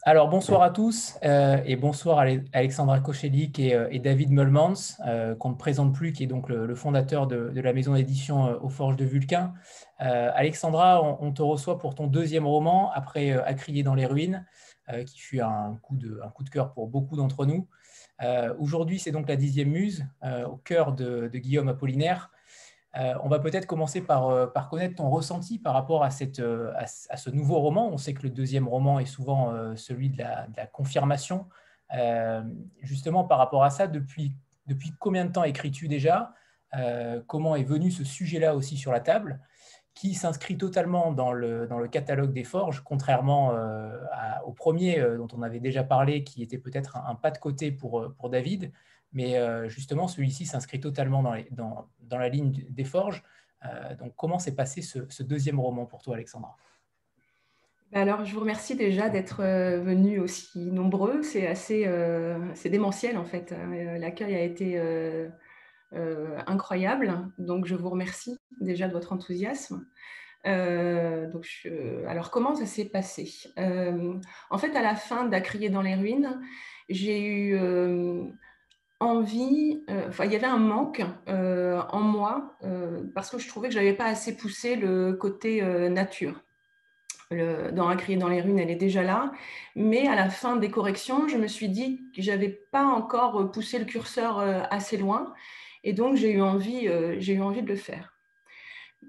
Alors, bonsoir à tous et bonsoir à Alexandra Kochelik et David Meulmans, qu'on ne présente plus, qui est donc le fondateur de la maison d'édition Aux Forges de Vulcain. Alexandra, on te reçoit pour ton deuxième roman, après À crier dans les ruines, qui fut un coup de cœur pour beaucoup d'entre nous. Aujourd'hui, c'est donc la 10e muse, au cœur de Guillaume Apollinaire. On va peut-être commencer par connaître ton ressenti par rapport à ce nouveau roman. On sait que le deuxième roman est souvent celui de la confirmation. Justement, par rapport à ça, depuis combien de temps écris-tu déjà? Comment est venu ce sujet-là aussi sur la table, qui s'inscrit totalement dans le catalogue des Forges, contrairement au premier dont on avait déjà parlé, qui était peut-être un pas de côté pour David. Mais justement, celui-ci s'inscrit totalement dans la ligne des Forges. Donc, comment s'est passé ce deuxième roman pour toi, Alexandra? Alors, je vous remercie déjà d'être venus aussi nombreux. C'est démentiel en fait. L'accueil a été incroyable. Donc, je vous remercie déjà de votre enthousiasme. Alors, comment ça s'est passé? En fait, à la fin d'À crier dans les ruines, j'ai eu envie, enfin, il y avait un manque en moi parce que je trouvais que je n'avais pas assez poussé le côté nature. Dans À crier dans les ruines, elle est déjà là. Mais à la fin des corrections, je me suis dit que je n'avais pas encore poussé le curseur assez loin. Et donc, j'ai eu envie de le faire.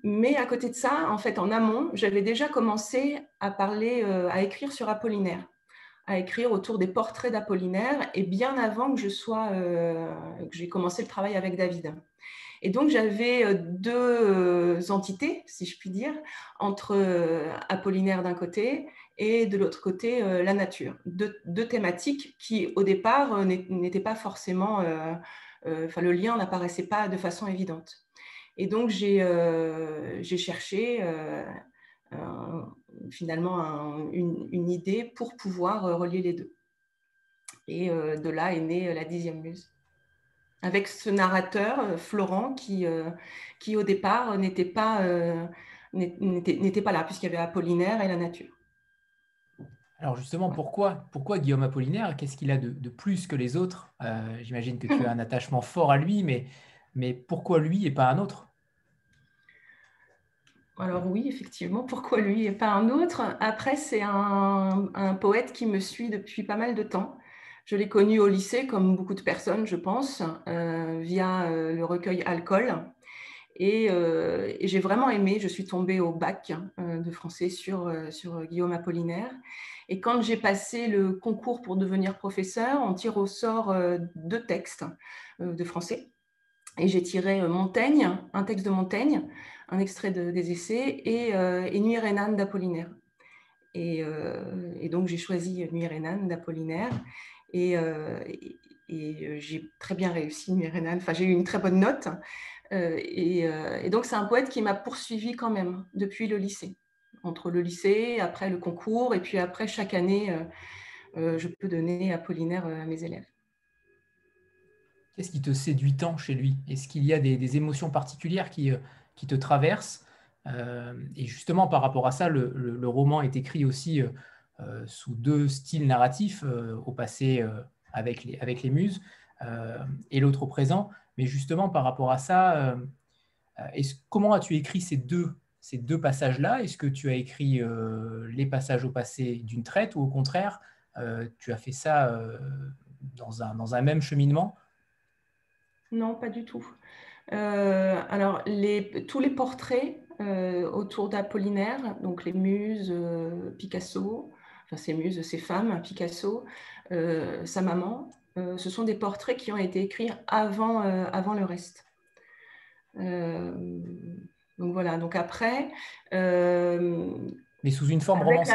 Mais à côté de ça, en fait, en amont, j'avais déjà commencé à parler, à écrire sur Apollinaire, à écrire autour des portraits d'Apollinaire, et bien avant que j'ai commencé le travail avec David. Et donc, j'avais deux entités, si je puis dire, entre Apollinaire d'un côté et de l'autre côté, la nature. Deux thématiques qui, au départ, n'étaient pas forcément... Enfin, le lien n'apparaissait pas de façon évidente. Et donc, j'ai cherché finalement une idée pour pouvoir relier les deux. Et de là est née la 10e muse, avec ce narrateur, Florent, qui au départ n'était pas là, puisqu'il y avait Apollinaire et la nature. Alors justement, Ouais. pourquoi Guillaume Apollinaire? Qu'est-ce qu'il a de plus que les autres? J'imagine que tu as un attachement fort à lui, mais pourquoi lui et pas un autre? Alors oui, effectivement, pourquoi lui et pas un autre? Après, c'est un poète qui me suit depuis pas mal de temps. Je l'ai connu au lycée, comme beaucoup de personnes, je pense, via le recueil Alcool. Et j'ai vraiment aimé. Je suis tombée au bac de français sur Guillaume Apollinaire. Et quand j'ai passé le concours pour devenir professeur, on tire au sort deux textes de français. Et j'ai tiré Montaigne, un texte de Montaigne, un extrait des essais, et Nuit rhénane d'Apollinaire. Et donc j'ai choisi Nuit rhénane d'Apollinaire. Et j'ai très bien réussi Nuit rhénane. Enfin, j'ai eu une très bonne note. Et donc, c'est un poète qui m'a poursuivi quand même depuis le lycée. Entre le lycée, après le concours, et puis après, chaque année, je peux donner Apollinaire à mes élèves. Qu'est-ce qui te séduit tant chez lui? Est-ce qu'il y a des émotions particulières qui te traversent? Et justement, par rapport à ça, le roman est écrit aussi sous deux styles narratifs, au passé avec les muses et l'autre au présent. Mais justement, par rapport à ça, comment as-tu écrit ces deux passages-là? Est-ce que tu as écrit les passages au passé d'une traite ou au contraire, tu as fait ça dans un même cheminement? Non, pas du tout. Alors, tous les portraits autour d'Apollinaire, donc les muses, Picasso, enfin ces muses, ces femmes, Picasso, sa maman, ce sont des portraits qui ont été écrits avant le reste. Euh, donc voilà, donc après, Mais sous une forme romancée?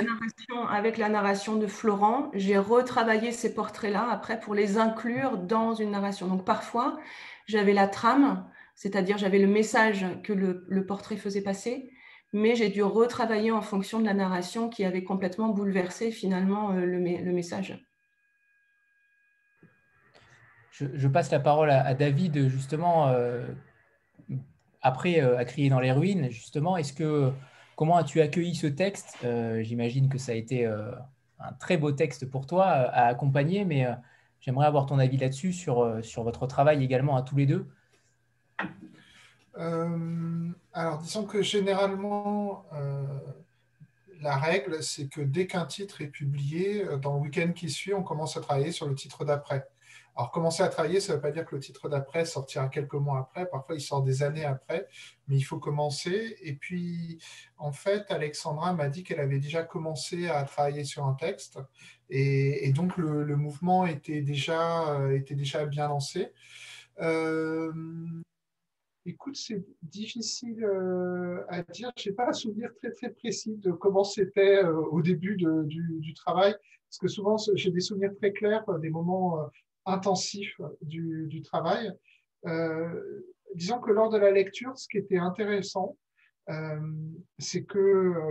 avec la narration de Florent, j'ai retravaillé ces portraits-là après pour les inclure dans une narration. Donc parfois, j'avais la trame, c'est-à-dire j'avais le message que le portrait faisait passer, mais j'ai dû retravailler en fonction de la narration qui avait complètement bouleversé finalement le message. Je passe la parole à David, justement, après À crier dans les ruines, justement. Comment as-tu accueilli ce texte? J'imagine que ça a été un très beau texte pour toi à accompagner, mais j'aimerais avoir ton avis là-dessus sur votre travail également à tous les deux. Alors, disons que généralement, la règle, c'est que dès qu'un titre est publié, dans le week-end qui suit, on commence à travailler sur le titre d'après. Alors, commencer à travailler, ça ne veut pas dire que le titre d'après sortira quelques mois après. Parfois, il sort des années après, mais il faut commencer. Et puis, en fait, Alexandra m'a dit qu'elle avait déjà commencé à travailler sur un texte. Et donc, le mouvement était déjà bien lancé. Euh, Écoute, c'est difficile à dire. Je n'ai pas un souvenir très très précis de comment c'était au début du travail, parce que souvent j'ai des souvenirs très clairs, des moments intensifs du travail. Disons que lors de la lecture, ce qui était intéressant, euh, c'est que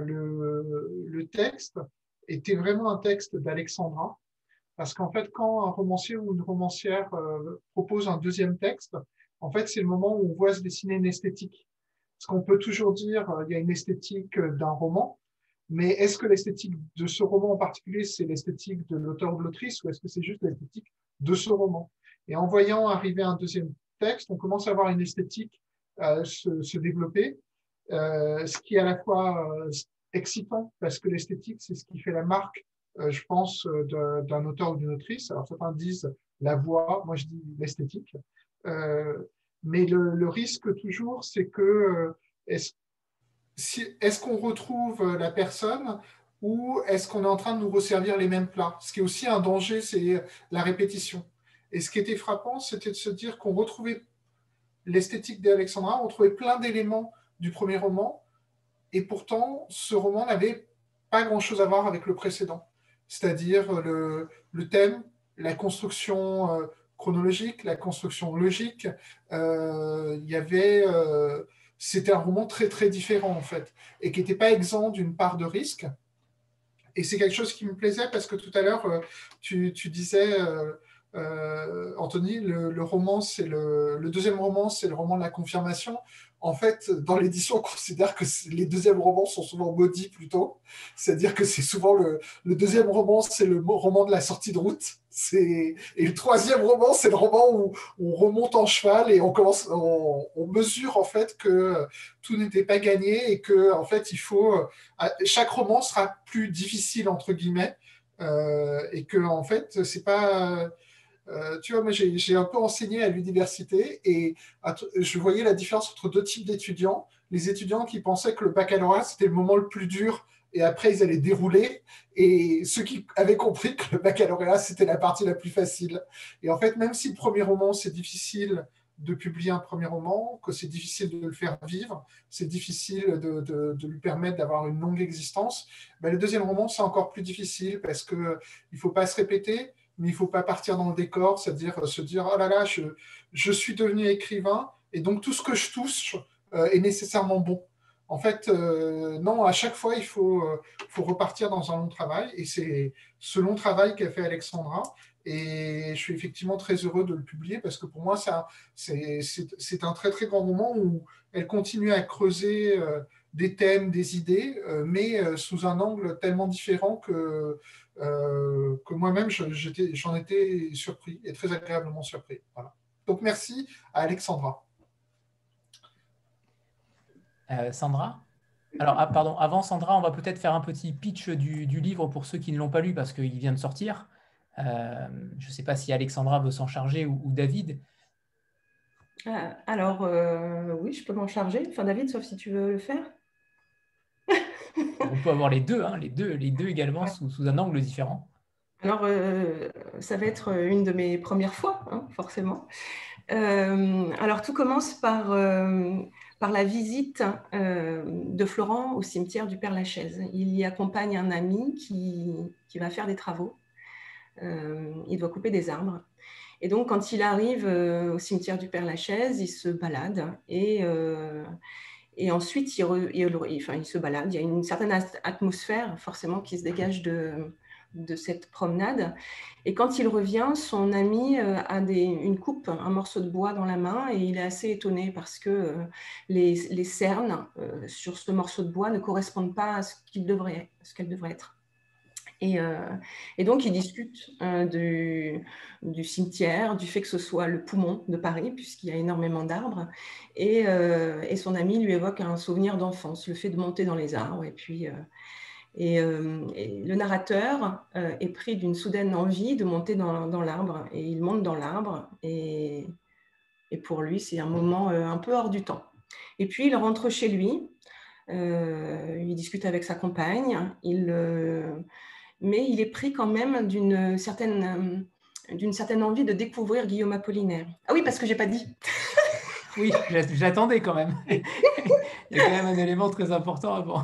le texte était vraiment un texte d'Alexandra, parce qu'en fait, quand un romancier ou une romancière propose un deuxième texte, en fait, c'est le moment où on voit se dessiner une esthétique. Parce qu'on peut toujours dire il y a une esthétique d'un roman, mais est-ce que l'esthétique de ce roman en particulier, c'est l'esthétique de l'auteur ou de l'autrice, ou est-ce que c'est juste l'esthétique de ce roman? Et en voyant arriver un deuxième texte, on commence à voir une esthétique se développer, ce qui est à la fois excitant, parce que l'esthétique, c'est ce qui fait la marque, je pense, d'un auteur ou d'une autrice. Alors certains disent la voix, moi je dis l'esthétique. Euh, mais le risque toujours, c'est que est-ce est-ce qu'on retrouve la personne ou est-ce qu'on est en train de nous resservir les mêmes plats? Ce qui est aussi un danger, c'est la répétition. Et ce qui était frappant, c'était de se dire qu'on retrouvait l'esthétique d'Alexandra, on trouvait plein d'éléments du premier roman, et pourtant, ce roman n'avait pas grand-chose à voir avec le précédent. C'est-à-dire le thème, la construction chronologique, la construction logique. Il y avait, c'était un roman très très différent en fait, et qui n'était pas exempt d'une part de risque. Et c'est quelque chose qui me plaisait parce que tout à l'heure, tu disais, Anthony, le roman, c'est le deuxième roman, c'est le roman de la confirmation. En fait, dans l'édition, on considère que les deuxièmes romans sont souvent maudits plutôt. C'est-à-dire que c'est souvent le deuxième roman, c'est le roman de la sortie de route. Et le troisième roman, c'est le roman où on remonte en cheval et on mesure en fait que tout n'était pas gagné et que en fait il faut chaque roman sera plus difficile entre guillemets et que en fait c'est pas tu vois, moi j'ai un peu enseigné à l'université et je voyais la différence entre deux types d'étudiants. Les étudiants qui pensaient que le baccalauréat c'était le moment le plus dur et après ils allaient dérouler, et ceux qui avaient compris que le baccalauréat c'était la partie la plus facile. Et en fait, même si le premier roman c'est difficile de publier un premier roman, que c'est difficile de le faire vivre, c'est difficile de lui permettre d'avoir une longue existence, ben, le deuxième roman c'est encore plus difficile parce qu'il ne faut pas se répéter, mais il ne faut pas partir dans le décor, c'est-à-dire se dire oh là là, je suis devenu écrivain et donc tout ce que je touche est nécessairement bon. En fait, non, à chaque fois, faut repartir dans un long travail, et c'est ce long travail qu'a fait Alexandra. Et je suis effectivement très heureux de le publier parce que pour moi, c'est un très très grand roman où elle continue à creuser des thèmes, des idées, mais sous un angle tellement différent que moi-même, j'en étais surpris et très agréablement surpris. Voilà. Donc merci à Alexandra. Sandra? Alors, pardon, avant Sandra, on va peut-être faire un petit pitch du livre pour ceux qui ne l'ont pas lu parce qu'il vient de sortir. Je ne sais pas si Alexandra veut s'en charger ou David. Alors, oui, je peux m'en charger. Enfin, David, sauf si tu veux le faire. On peut avoir les deux, hein, les deux également sous un angle différent. Alors, ça va être une de mes premières fois, hein, forcément. Alors, tout commence par la visite de Florent au cimetière du Père-Lachaise. Il y accompagne un ami qui va faire des travaux. Il doit couper des arbres. Et donc, quand il arrive au cimetière du Père-Lachaise, il se balade et ensuite, il se balade. Il y a une certaine atmosphère, forcément, qui se dégage de cette promenade. Et quand il revient, son ami a une coupe, un morceau de bois dans la main, et il est assez étonné parce que les cernes sur ce morceau de bois ne correspondent pas à ce qu'elle devrait être. Et, et donc, ils discutent du cimetière, du fait que ce soit le poumon de Paris, puisqu'il y a énormément d'arbres. Et son ami lui évoque un souvenir d'enfance, le fait de monter dans les arbres. Et le narrateur est pris d'une soudaine envie de monter dans l'arbre. Et il monte dans l'arbre. Et pour lui, c'est un moment un peu hors du temps. Et puis, il rentre chez lui. Il discute avec sa compagne. Mais il est pris quand même d'une certaine envie de découvrir Guillaume Apollinaire. Ah oui, parce que je n'ai pas dit. Oui, j'attendais quand même. Il y a quand même un élément très important avant.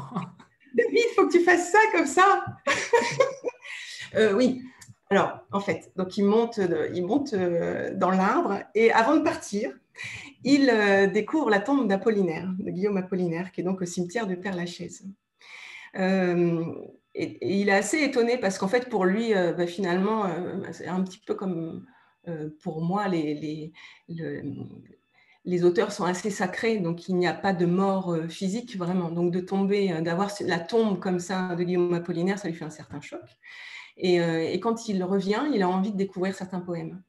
David, il faut que tu fasses ça comme ça. Oui. Alors, en fait, donc il monte dans l'arbre et avant de partir, il découvre la tombe d'Apollinaire, de Guillaume Apollinaire, qui est donc au cimetière de Père-Lachaise. Et il est assez étonné parce qu'en fait, pour lui, finalement, c'est un petit peu comme pour moi, les auteurs sont assez sacrés, donc il n'y a pas de mort physique vraiment. Donc de tomber, d'avoir la tombe comme ça de Guillaume Apollinaire, ça lui fait un certain choc. Et quand il revient, il a envie de découvrir certains poèmes.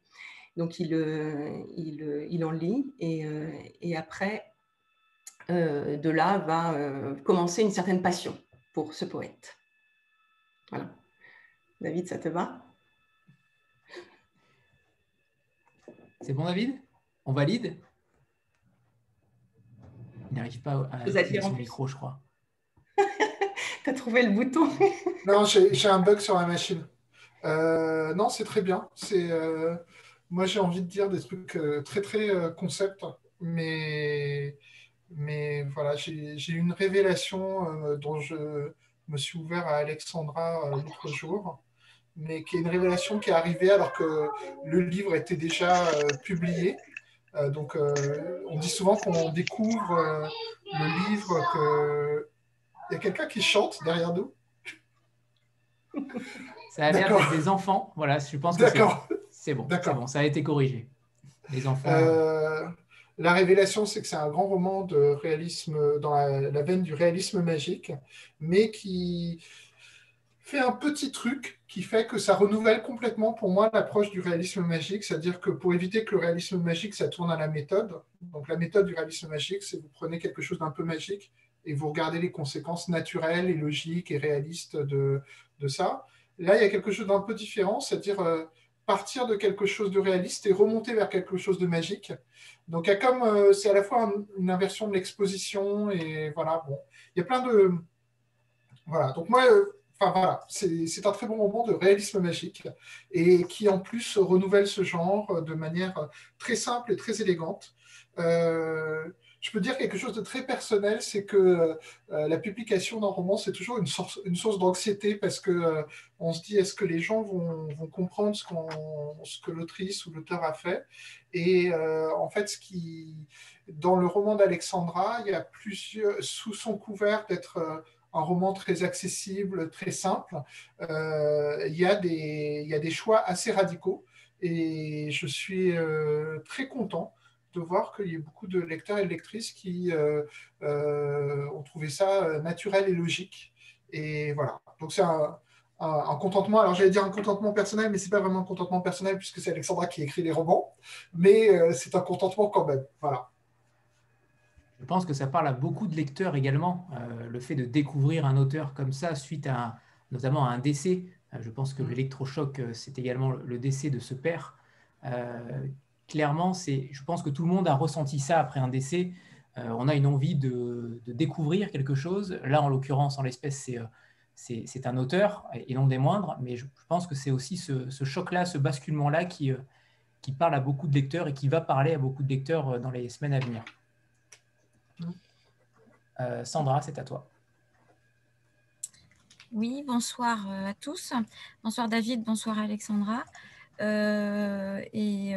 Donc il en lit et après, de là va commencer une certaine passion pour ce poète. Voilà. David, ça te va? C'est bon, David? On valide? Il n'arrive pas à activer son micro, je crois. Tu as trouvé le bouton? Non, j'ai un bug sur la machine. Non, c'est très bien. Moi, j'ai envie de dire des trucs très, très concept, mais voilà, j'ai eu une révélation dont je me suis ouvert à Alexandra l'autre jour, mais qui est une révélation qui est arrivée alors que le livre était déjà publié. Donc, on dit souvent qu'on découvre le livre que... Il y a quelqu'un qui chante derrière nous. Ça a l'air d'être des enfants. Voilà, je pense que c'est bon. C'est bon, ça a été corrigé. Les enfants. La révélation, c'est que c'est un grand roman de réalisme dans la veine du réalisme magique, mais qui fait un petit truc qui fait que ça renouvelle complètement pour moi l'approche du réalisme magique, c'est-à-dire que pour éviter que le réalisme magique, ça tourne à la méthode. Donc la méthode du réalisme magique, c'est vous prenez quelque chose d'un peu magique et vous regardez les conséquences naturelles et logiques et réalistes de ça. Là, il y a quelque chose d'un peu différent, c'est-à-dire partir de quelque chose de réaliste et remonter vers quelque chose de magique. Donc, c'est à la fois une inversion de l'exposition et voilà, bon. Il y a plein de... Voilà, donc moi, voilà, c'est un très bon roman de réalisme magique et qui en plus renouvelle ce genre de manière très simple et très élégante. Je peux dire quelque chose de très personnel, c'est que la publication d'un roman, c'est toujours une source d'anxiété parce que on se dit, est-ce que les gens vont comprendre ce que l'autrice ou l'auteur a fait? Et en fait, dans le roman d'Alexandra, il y a plusieurs, sous son couvert d'être un roman très accessible, très simple, il y a des choix assez radicaux et je suis très content de voir qu'il y a beaucoup de lecteurs et de lectrices qui ont trouvé ça naturel et logique. Et voilà. Donc c'est un contentement. Alors j'allais dire un contentement personnel, mais c'est pas vraiment un contentement personnel puisque c'est Alexandra qui écrit les romans. Mais c'est un contentement quand même. Voilà. Je pense que ça parle à beaucoup de lecteurs également, le fait de découvrir un auteur comme ça suite notamment à un décès. Je pense que l'électrochoc, c'est également le décès de ce père. Clairement, je pense que tout le monde a ressenti ça après un décès. On a une envie de découvrir quelque chose. Là, en l'occurrence, en l'espèce, c'est un auteur, et non des moindres, mais je pense que c'est aussi ce choc-là, ce basculement-là qui parle à beaucoup de lecteurs et qui va parler à beaucoup de lecteurs dans les semaines à venir. Sandra, c'est à toi. Oui, bonsoir à tous. Bonsoir David, bonsoir Alexandra. Et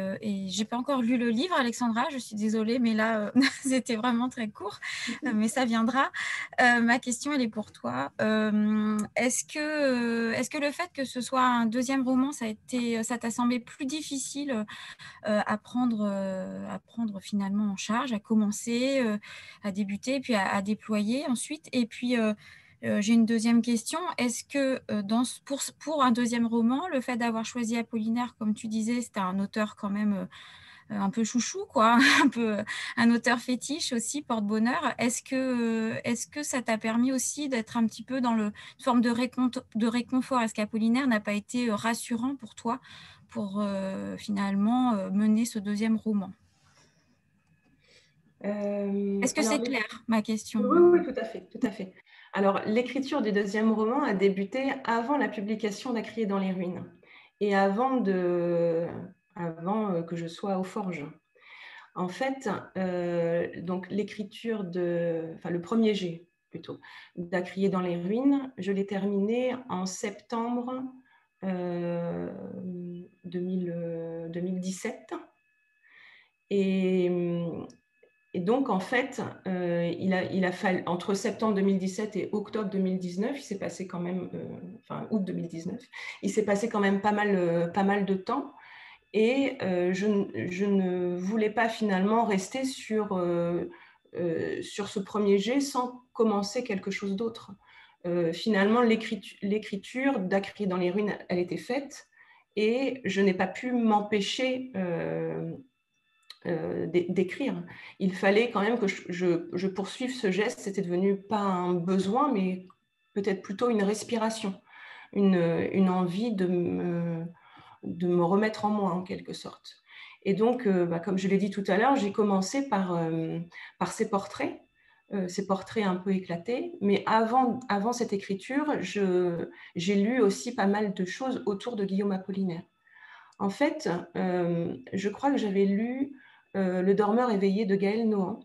j'ai pas encore lu le livre, Alexandra, je suis désolée, mais là, c'était vraiment très court, mais ça viendra. Ma question, elle est pour toi. Est-ce que le fait que ce soit un deuxième roman, ça t'a semblé plus difficile à prendre finalement en charge, à commencer, à débuter, puis à déployer ensuite? Et puis, J'ai une deuxième question. Est-ce que pour un deuxième roman, le fait d'avoir choisi Apollinaire, comme tu disais, c'était un auteur quand même un peu chouchou, quoi, un peu un auteur fétiche aussi, porte-bonheur. Est-ce que ça t'a permis aussi d'être un petit peu dans une forme de réconfort? Est-ce qu'Apollinaire n'a pas été rassurant pour toi pour finalement mener ce deuxième roman? Est-ce que c'est clair, ma question? Oui, oui, tout à fait, tout à fait. Alors, l'écriture du deuxième roman a débuté avant la publication d'À crier dans les ruines et avant que je sois aux forges. En fait, donc l'écriture le premier jet plutôt, d'À crier dans les ruines, je l'ai terminé en septembre 2017. Et donc, en fait, il a fallu, entre septembre 2017 et octobre 2019, il s'est passé quand même, août 2019, il s'est passé quand même pas mal de temps. Et je ne voulais pas finalement rester sur ce premier jet sans commencer quelque chose d'autre. Finalement, l'écriture d'À crier dans les ruines, elle était faite et je n'ai pas pu m'empêcher d'écrire. Il fallait quand même que je poursuive ce geste. C'était devenu pas un besoin, mais peut-être plutôt une respiration, une envie de me remettre en moi en quelque sorte. Et donc, comme je l'ai dit tout à l'heure, j'ai commencé par ces portraits un peu éclatés. Mais avant cette écriture, j'ai lu aussi pas mal de choses autour de Guillaume Apollinaire. En fait, je crois que j'avais lu Le dormeur éveillé de Gaël Nohan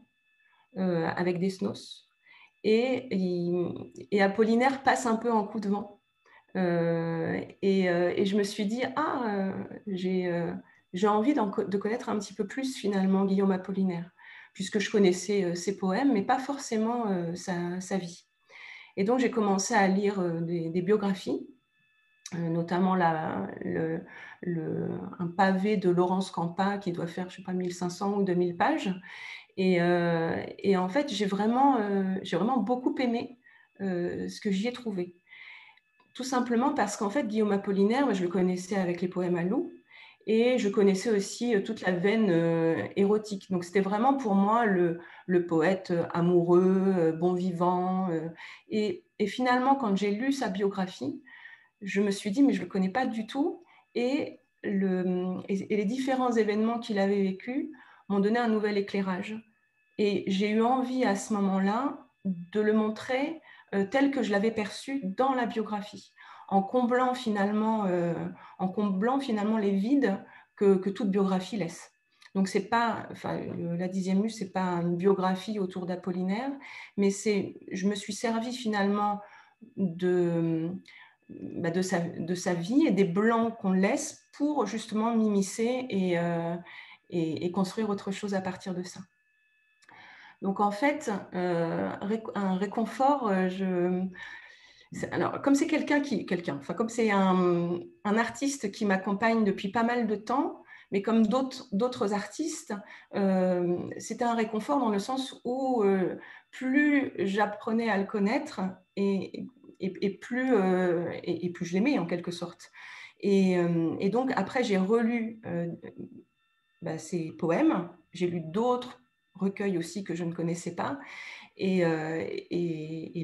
avec Desnos. Et Apollinaire passe un peu en coup de vent. Et je me suis dit, j'ai envie de connaître un petit peu plus finalement Guillaume Apollinaire, puisque je connaissais ses poèmes, mais pas forcément sa vie. Et donc j'ai commencé à lire des biographies, notamment un pavé de Laurence Campa qui doit faire, je sais pas, 1500 ou 2000 pages. Et en fait, j'ai vraiment beaucoup aimé ce que j'y ai trouvé. Tout simplement parce qu'en fait, Guillaume Apollinaire, moi, je le connaissais avec les poèmes à Lou, et je connaissais aussi toute la veine érotique. Donc, c'était vraiment pour moi le poète amoureux, bon vivant. Et finalement, quand j'ai lu sa biographie, je me suis dit, mais je ne le connais pas du tout. Et les différents événements qu'il avait vécus m'ont donné un nouvel éclairage. Et j'ai eu envie à ce moment-là de le montrer tel que je l'avais perçu dans la biographie, en comblant finalement les vides que toute biographie laisse. Donc c'est pas, la 10e muse, c'est pas une biographie autour d'Apollinaire, mais je me suis servi finalement de sa vie et des blancs qu'on laisse pour justement m'immiscer et construire autre chose à partir de ça. Donc en fait, un réconfort, alors comme c'est comme c'est un artiste qui m'accompagne depuis pas mal de temps, mais comme d'autres artistes, c'était un réconfort dans le sens où plus j'apprenais à le connaître et plus je l'aimais en quelque sorte. Et donc après j'ai relu ses poèmes, j'ai lu d'autres recueils aussi que je ne connaissais pas. Et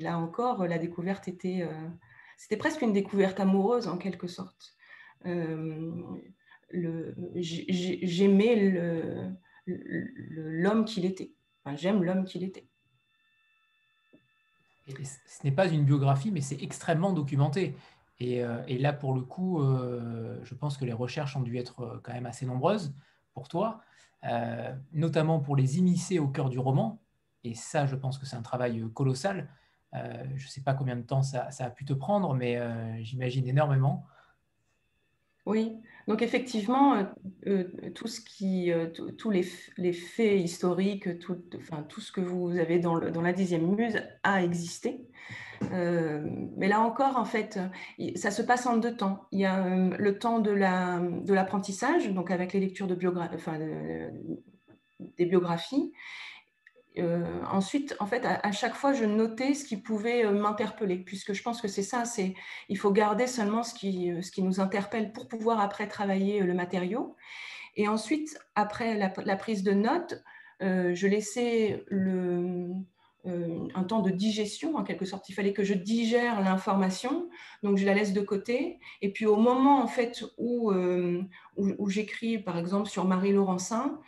là encore, la découverte c'était presque une découverte amoureuse en quelque sorte. J'aimais l'homme qu'il était. Enfin, j'aime l'homme qu'il était. Et ce n'est pas une biographie, mais c'est extrêmement documenté. Et là, pour le coup, je pense que les recherches ont dû être quand même assez nombreuses pour toi, notamment pour les immiscer au cœur du roman. Et ça, je pense que c'est un travail colossal. Je ne sais pas combien de temps ça a pu te prendre, mais j'imagine énormément. Oui, donc effectivement, tous les faits historiques, tout ce que vous avez dans la 10e muse a existé. Mais là encore, en fait, ça se passe en 2 temps. Il y a le temps de l'apprentissage, donc avec les lectures des biographies. ensuite, en fait, à chaque fois, je notais ce qui pouvait m'interpeller, puisque je pense que c'est ça, il faut garder seulement ce qui nous interpelle pour pouvoir après travailler le matériau. Et ensuite, après la prise de notes, je laissais un temps de digestion, en quelque sorte. Il fallait que je digère l'information, donc je la laisse de côté. Et puis au moment en fait, où j'écris, par exemple, sur Marie Laurencin,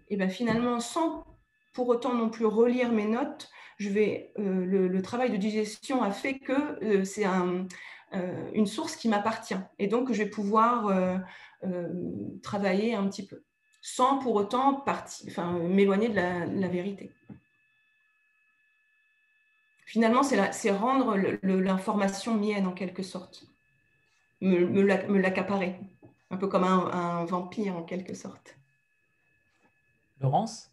et ben, finalement, sans pour autant non plus relire mes notes, le travail de digestion a fait que c'est une source qui m'appartient. Et donc, je vais pouvoir travailler un petit peu, sans pour autant m'éloigner de la vérité. Finalement, c'est rendre l'information mienne, en quelque sorte, me l'accaparer, un peu comme un vampire, en quelque sorte. Laurence?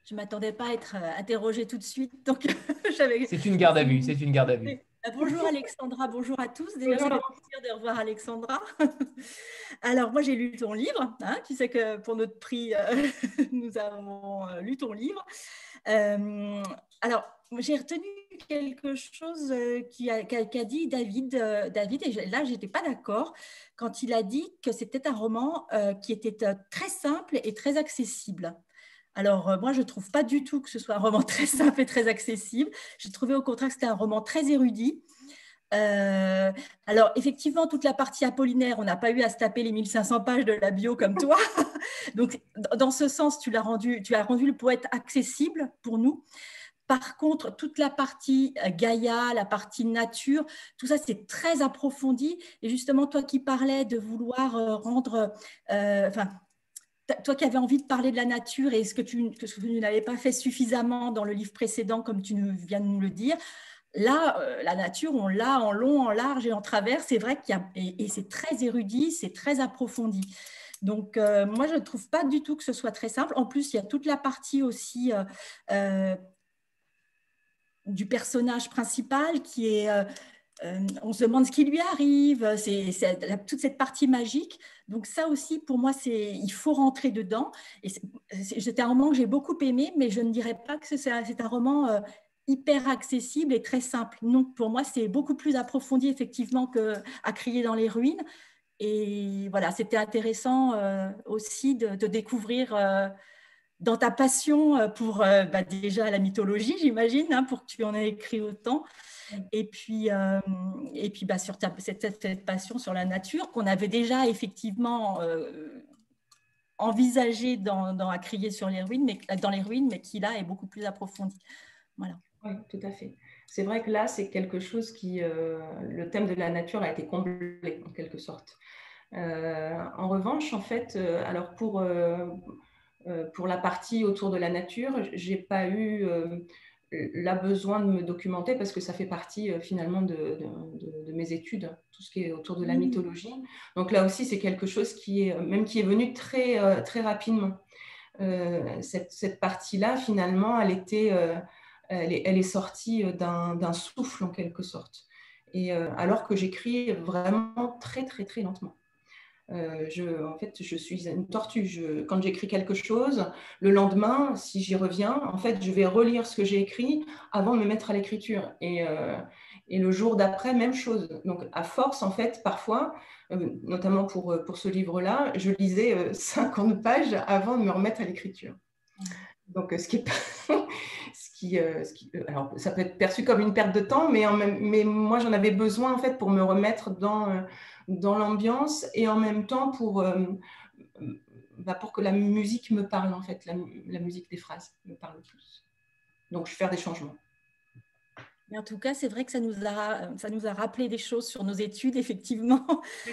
Je ne m'attendais pas à être interrogée tout de suite. Donc c'est une garde à vue, c'est une garde à vue. Bonjour Alexandra, bonjour à tous. Déjà, ça fait plaisir de revoir Alexandra. Alors, moi, j'ai lu ton livre. Hein, tu sais que pour notre prix, nous avons lu ton livre. Alors, j'ai retenu quelque chose qu'a dit David, et là, je n'étais pas d'accord quand il a dit que c'était un roman qui était très simple et très accessible. Alors, moi, je ne trouve pas du tout que ce soit un roman très simple et très accessible. J'ai trouvé au contraire que c'était un roman très érudit. Alors, effectivement, toute la partie apollinaire, on n'a pas eu à se taper les 1500 pages de la bio comme toi. Donc, dans ce sens, tu as rendu le poète accessible pour nous. Par contre, toute la partie Gaïa, la partie nature, tout ça, c'est très approfondi. Et justement, toi qui parlais de vouloir rendre... toi qui avais envie de parler de la nature et ce que tu n'avais pas fait suffisamment dans le livre précédent, comme tu viens de nous le dire, là, la nature, on l'a en long, en large et en travers. C'est vrai qu'il y a, et c'est très érudit, c'est très approfondi. Donc, moi, je ne trouve pas du tout que ce soit très simple. En plus, il y a toute la partie aussi du personnage principal qui est... on se demande ce qui lui arrive, c'est toute cette partie magique. Donc ça aussi, pour moi, il faut rentrer dedans. C'était un roman que j'ai beaucoup aimé, mais je ne dirais pas que c'est un roman hyper accessible et très simple. Non, pour moi, c'est beaucoup plus approfondi, effectivement, qu'à crier dans les ruines. Et voilà, c'était intéressant aussi de découvrir... dans ta passion pour déjà la mythologie, j'imagine, hein, pour que tu en aies écrit autant. Et puis sur cette passion sur la nature qu'on avait déjà effectivement envisagée dans À crier dans les ruines, mais qui là est beaucoup plus approfondie. Voilà. Oui, tout à fait. C'est vrai que là, c'est quelque chose qui... le thème de la nature a été comblé, en quelque sorte. En revanche, en fait, alors pour la partie autour de la nature, je n'ai pas eu là besoin de me documenter parce que ça fait partie finalement de mes études, tout ce qui est autour de la mythologie. Donc là aussi, c'est quelque chose qui est venu très, très rapidement. Cette partie-là, finalement, elle est sortie d'un souffle en quelque sorte. Et alors que j'écris vraiment très, très, très lentement. En fait, je suis une tortue. Quand j'écris quelque chose, le lendemain, si j'y reviens, en fait, je vais relire ce que j'ai écrit avant de me mettre à l'écriture. Et le jour d'après, même chose. Donc, à force, en fait, parfois, notamment pour ce livre-là, je lisais 50 pages avant de me remettre à l'écriture. Donc, alors, ça peut être perçu comme une perte de temps, mais moi, j'en avais besoin, en fait, pour me remettre dans l'ambiance et en même temps pour que la musique me parle, en fait, la musique des phrases me parle plus. Donc, je vais faire des changements. Mais en tout cas, c'est vrai que ça nous a rappelé des choses sur nos études, effectivement.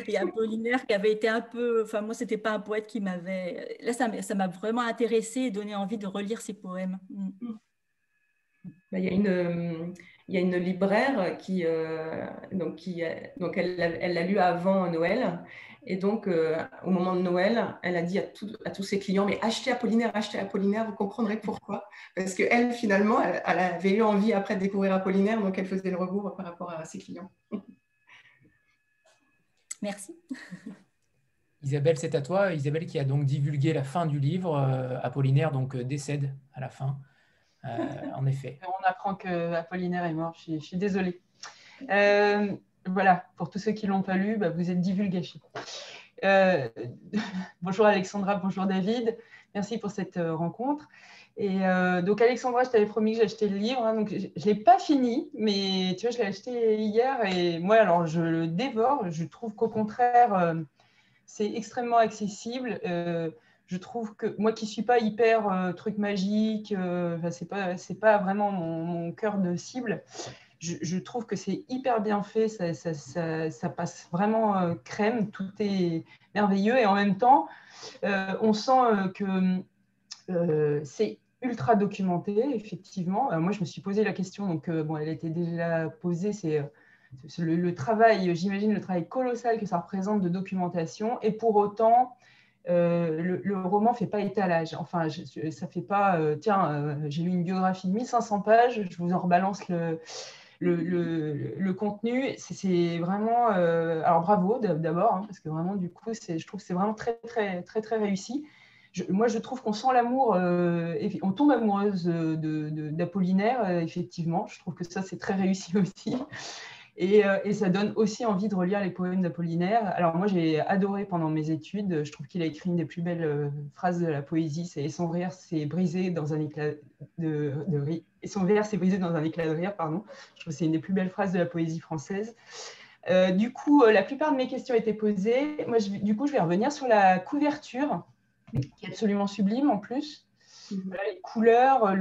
Et Apollinaire qui avait été un peu... Enfin, moi, ce n'était pas un poète qui m'avait... Là, ça m'a vraiment intéressée et donné envie de relire ses poèmes. Il y a une libraire qui elle l'a lu avant Noël. Et donc, au moment de Noël, elle a dit à tous ses clients, mais achetez Apollinaire, vous comprendrez pourquoi. Parce qu'elle, finalement, elle avait eu envie après de découvrir Apollinaire, donc elle faisait le rebours par rapport à ses clients. Merci. Isabelle, c'est à toi. Isabelle qui a donc divulgué la fin du livre. Apollinaire donc décède à la fin. En effet. On apprend que Apollinaire est mort. Je suis désolée. Voilà, pour tous ceux qui ne l'ont pas lu, vous êtes divulgachés. Bonjour Alexandra, bonjour David. Merci pour cette rencontre. Et donc Alexandra, je t'avais promis que j'achetais le livre. Donc je ne l'ai pas fini, mais tu vois, je l'ai acheté hier. Et moi, alors, je le dévore. Je trouve qu'au contraire, c'est extrêmement accessible. Je trouve que moi qui ne suis pas hyper truc magique, c'est pas vraiment mon cœur de cible. Je trouve que c'est hyper bien fait, ça passe vraiment crème, tout est merveilleux et en même temps, on sent que c'est ultra documenté, effectivement. Moi, je me suis posé la question, donc elle était déjà posée, c'est le travail, j'imagine le travail colossal que ça représente de documentation et pour autant, le roman ne fait pas étalage. Enfin, ça fait pas, j'ai lu une biographie de 1500 pages, je vous en rebalance le contenu. C'est vraiment, alors bravo d'abord, hein, parce que vraiment, du coup, je trouve que c'est vraiment très, très, très, très réussi. Moi, je trouve qu'on sent l'amour, on tombe amoureuse d'Apollinaire, effectivement. Je trouve que ça, c'est très réussi aussi. Et ça donne aussi envie de relire les poèmes d'Apollinaire. Alors moi, j'ai adoré pendant mes études. Je trouve qu'il a écrit une des plus belles phrases de la poésie. C'est « Et son rire s'est brisé dans un éclat de rire. Et son verre s'est brisé dans un éclat de rire, pardon. » Je trouve que c'est une des plus belles phrases de la poésie française. Du coup, la plupart de mes questions étaient posées. Moi, du coup, je vais revenir sur la couverture, qui est absolument sublime en plus. Voilà, les couleurs,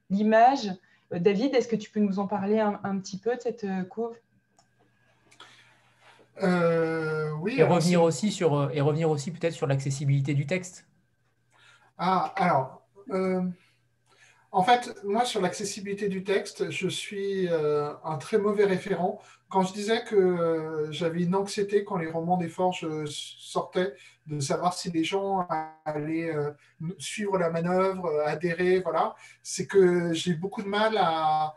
l'image. David, est-ce que tu peux nous en parler un petit peu de cette couve? Oui. Et revenir aussi peut-être sur l'accessibilité du texte. En fait, moi, sur l'accessibilité du texte, je suis un très mauvais référent. Quand je disais que j'avais une anxiété quand les romans des Forges sortaient, de savoir si les gens allaient suivre la manœuvre, adhérer, voilà, c'est que j'ai beaucoup de mal à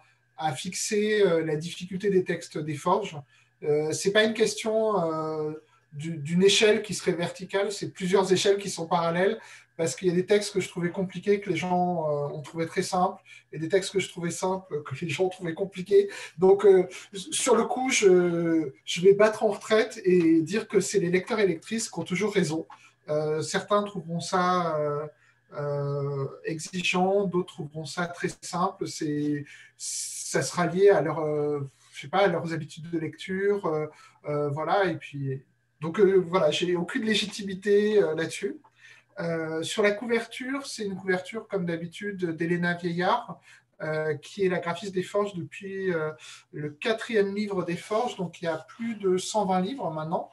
fixer la difficulté des textes des Forges. C'est pas une question d'une échelle qui serait verticale, c'est plusieurs échelles qui sont parallèles, parce qu'il y a des textes que je trouvais compliqués, que les gens ont trouvé très simples, et des textes que je trouvais simples, que les gens ont trouvé compliqués. Donc, sur le coup, je vais battre en retraite et dire que c'est les lecteurs et lectrices qui ont toujours raison. Certains trouveront ça exigeant, d'autres trouveront ça très simple. Ça sera lié à je sais pas, à leurs habitudes de lecture, voilà. Et puis, donc voilà, j'ai aucune légitimité là-dessus. Sur la couverture, c'est une couverture, comme d'habitude, d'Elena Vieillard, qui est la graphiste des Forges depuis le 4e livre des Forges, donc il y a plus de 120 livres maintenant.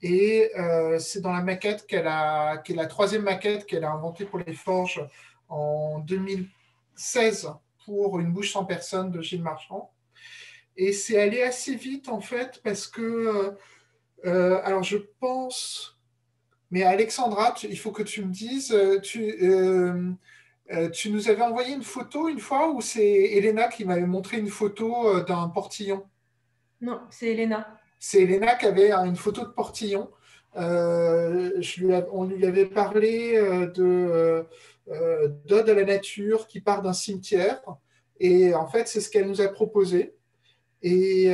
Et c'est dans la maquette qui est la 3e maquette qu'elle a inventée pour les Forges en 2016 pour Une bouche sans personne de Gilles Marchand. Et c'est allé assez vite, en fait, parce que, alors je pense... Mais Alexandra, il faut que tu me dises, tu nous avais envoyé une photo une fois ou c'est Elena qui m'avait montré une photo d'un portillon? Non, c'est Elena. C'est Elena qui avait une photo de portillon. On lui avait parlé d'Ode à la nature qui part d'un cimetière. Et en fait, c'est ce qu'elle nous a proposé. Et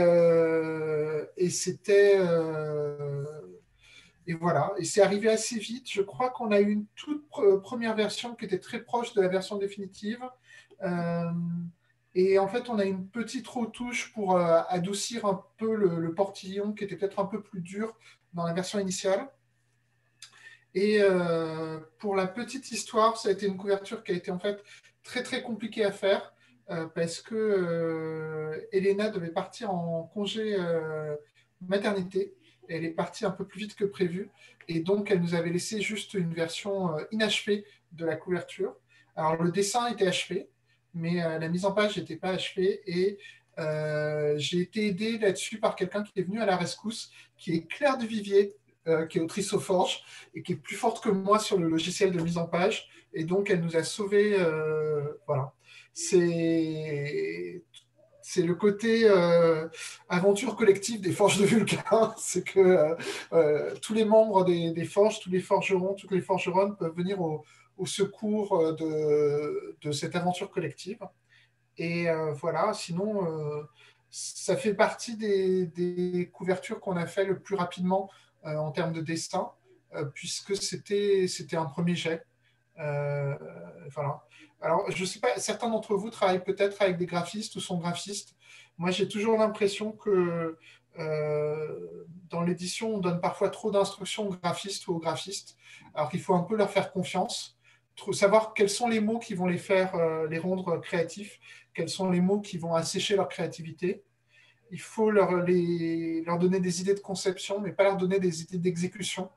c'était... Et voilà, et c'est arrivé assez vite. Je crois qu'on a eu une toute première version qui était très proche de la version définitive. Et en fait, on a une petite retouche pour adoucir un peu le portillon qui était peut-être un peu plus dur dans la version initiale. Et pour la petite histoire, ça a été une couverture qui a été en fait très très compliquée à faire parce que Elena devait partir en congé maternité. Elle est partie un peu plus vite que prévu. Et donc, elle nous avait laissé juste une version inachevée de la couverture. Alors, le dessin était achevé, mais la mise en page n'était pas achevée. Et j'ai été aidé là-dessus par quelqu'un qui est venu à la rescousse, qui est Claire Duvivier, qui est autrice aux Forges, et qui est plus forte que moi sur le logiciel de mise en page. Et donc, elle nous a sauvés. Voilà. c'est le côté aventure collective des Forges de Vulcain. C'est que tous les membres des Forges, tous les forgerons, toutes les forgeronnes peuvent venir au secours de cette aventure collective. Et voilà, sinon, ça fait partie des couvertures qu'on a fait le plus rapidement en termes de dessin, puisque c'était un premier jet. Voilà. Alors, je ne sais pas, certains d'entre vous travaillent peut-être avec des graphistes ou sont graphistes. Moi, j'ai toujours l'impression que dans l'édition, on donne parfois trop d'instructions aux graphistes ou aux graphistes, alors qu'il faut un peu leur faire confiance, savoir quels sont les mots qui vont les faire les rendre créatifs, quels sont les mots qui vont assécher leur créativité. Il faut leur donner des idées de conception, mais pas leur donner des idées d'exécution.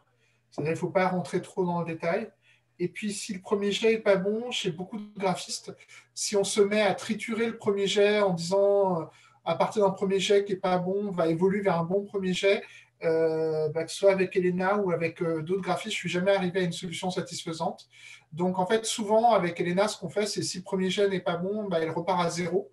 C'est-à-dire qu'il ne faut pas rentrer trop dans le détail. Et puis, si le premier jet n'est pas bon, chez beaucoup de graphistes, si on se met à triturer le premier jet en disant à partir d'un premier jet qui n'est pas bon, on va évoluer vers un bon premier jet, que ce soit avec Elena ou avec d'autres graphistes, je ne suis jamais arrivé à une solution satisfaisante. Donc, en fait, souvent, avec Elena, ce qu'on fait, c'est si le premier jet n'est pas bon, elle repart à zéro.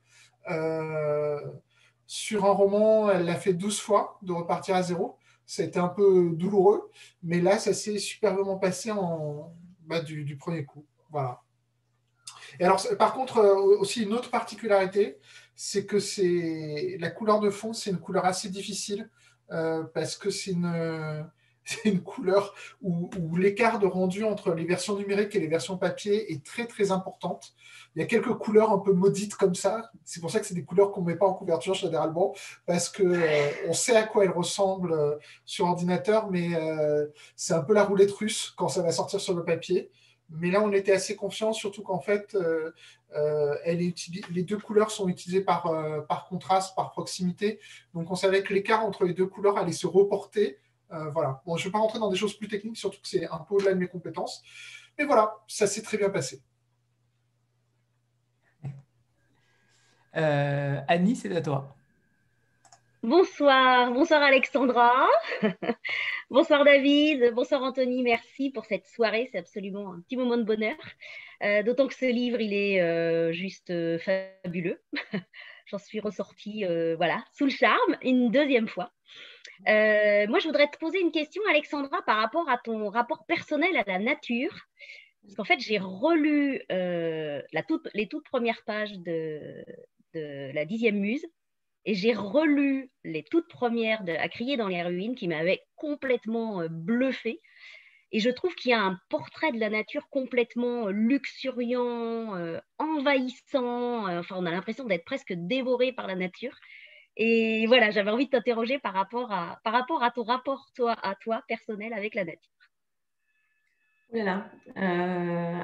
Sur un roman, elle l'a fait 12 fois de repartir à zéro. Ça a été un peu douloureux, mais là, ça s'est superbement passé du premier coup. Voilà. Et alors, par contre, aussi une autre particularité, c'est que la couleur de fond, c'est une couleur assez difficile parce que c'est une couleur où l'écart de rendu entre les versions numériques et les versions papier est très, très importante. Il y a quelques couleurs un peu maudites comme ça. C'est pour ça que c'est des couleurs qu'on ne met pas en couverture généralement, parce qu'on sait à quoi elles ressemblent sur ordinateur, mais c'est un peu la roulette russe quand ça va sortir sur le papier. Mais là, on était assez confiants, surtout qu'en fait, les deux couleurs sont utilisées par contraste, par proximité. Donc, on savait que l'écart entre les deux couleurs allait se reporter. Voilà. Bon, je ne vais pas rentrer dans des choses plus techniques, surtout que c'est un peu au-delà de mes compétences. Mais voilà, ça s'est très bien passé. Annie, c'est à toi. Bonsoir, bonsoir Alexandra, bonsoir David, bonsoir Anthony, merci pour cette soirée, c'est absolument un petit moment de bonheur, d'autant que ce livre, il est juste fabuleux, j'en suis ressortie voilà, sous le charme, une deuxième fois. Moi, je voudrais te poser une question, Alexandra, par rapport à ton rapport personnel à la nature, parce qu'en fait, j'ai relu les toutes premières pages de la 10e muse, et j'ai relu les toutes premières de À crier dans les ruines qui m'avaient complètement bluffée. Et je trouve qu'il y a un portrait de la nature complètement luxuriant, envahissant. Enfin, on a l'impression d'être presque dévoré par la nature. Et voilà, j'avais envie de t'interroger par rapport à ton rapport, à toi, personnel avec la nature. Voilà.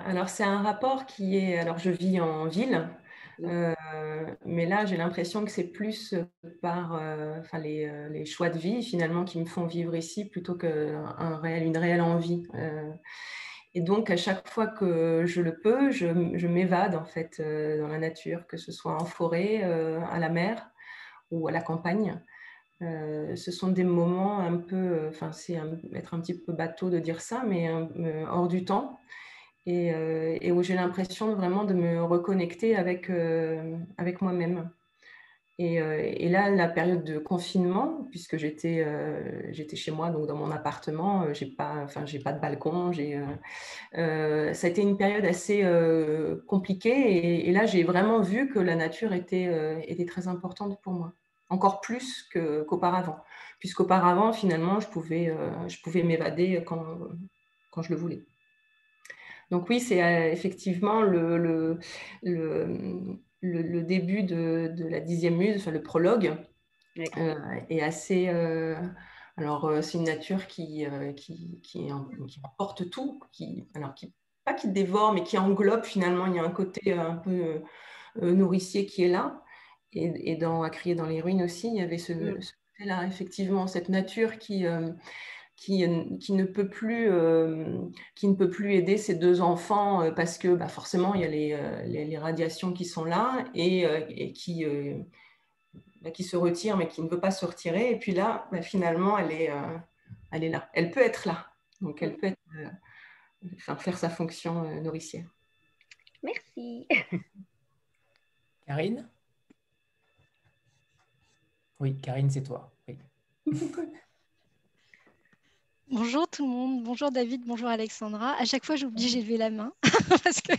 Alors, c'est un rapport qui est... Alors, je vis en ville, mais là, j'ai l'impression que c'est plus par les choix de vie, finalement, qui me font vivre ici, plutôt qu'une réelle envie. Et donc, à chaque fois que je le peux, je m'évade, en fait, dans la nature, que ce soit en forêt, à la mer ou à la campagne. Ce sont des moments un peu, c'est être un petit peu bateau de dire ça, mais hors du temps, et où j'ai l'impression vraiment de me reconnecter avec moi-même. Et là, la période de confinement, puisque j'étais chez moi, donc dans mon appartement, j'ai pas de balcon, ça a été une période assez compliquée, et là, j'ai vraiment vu que la nature était très importante pour moi. Encore plus qu'auparavant, puisqu'auparavant, finalement, je pouvais m'évader quand je le voulais. Donc oui, c'est effectivement le début de la 10e muse, enfin le prologue, est assez... c'est une nature qui emporte tout, pas qui dévore, mais qui englobe finalement. Il y a un côté un peu nourricier qui est là. Et dans À crier dans les ruines aussi, il y avait ce côté-là, effectivement, cette nature qui ne peut plus aider ses deux enfants parce que forcément, il y a les radiations qui sont là et qui se retire, mais qui ne veut pas se retirer. Et puis là, finalement, elle est là. Elle peut être là. Donc, elle peut faire sa fonction nourricière. Merci. Karine ? Oui, Karine, c'est toi. Oui. Bonjour tout le monde, bonjour David, bonjour Alexandra. À chaque fois, j'oublie, j'ai levé la main parce qu'il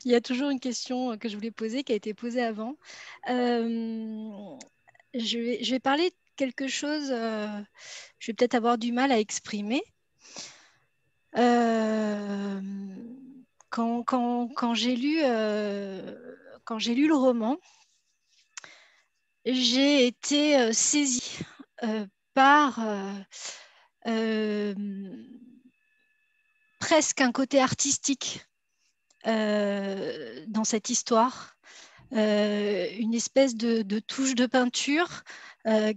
y a toujours une question que je voulais poser qui a été posée avant. Je vais parler de quelque chose, je vais peut-être avoir du mal à exprimer. Quand j'ai lu le roman, j'ai été saisie par presque un côté artistique dans cette histoire, une espèce de touche de peinture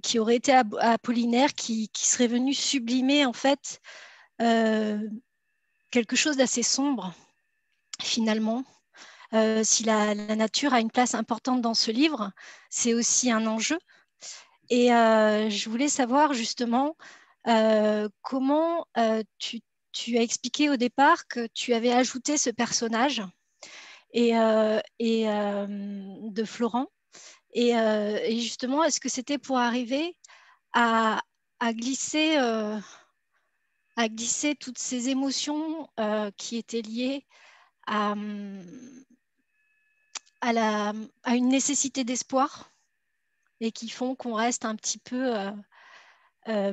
qui aurait été apollinaire, qui serait venue sublimer en fait quelque chose d'assez sombre finalement. Si la nature a une place importante dans ce livre, c'est aussi un enjeu. Et je voulais savoir justement comment tu as expliqué au départ que tu avais ajouté ce personnage de Florent. Et justement, est-ce que c'était pour arriver à glisser toutes ces émotions qui étaient liées à une nécessité d'espoir et qui font qu'on reste un petit peu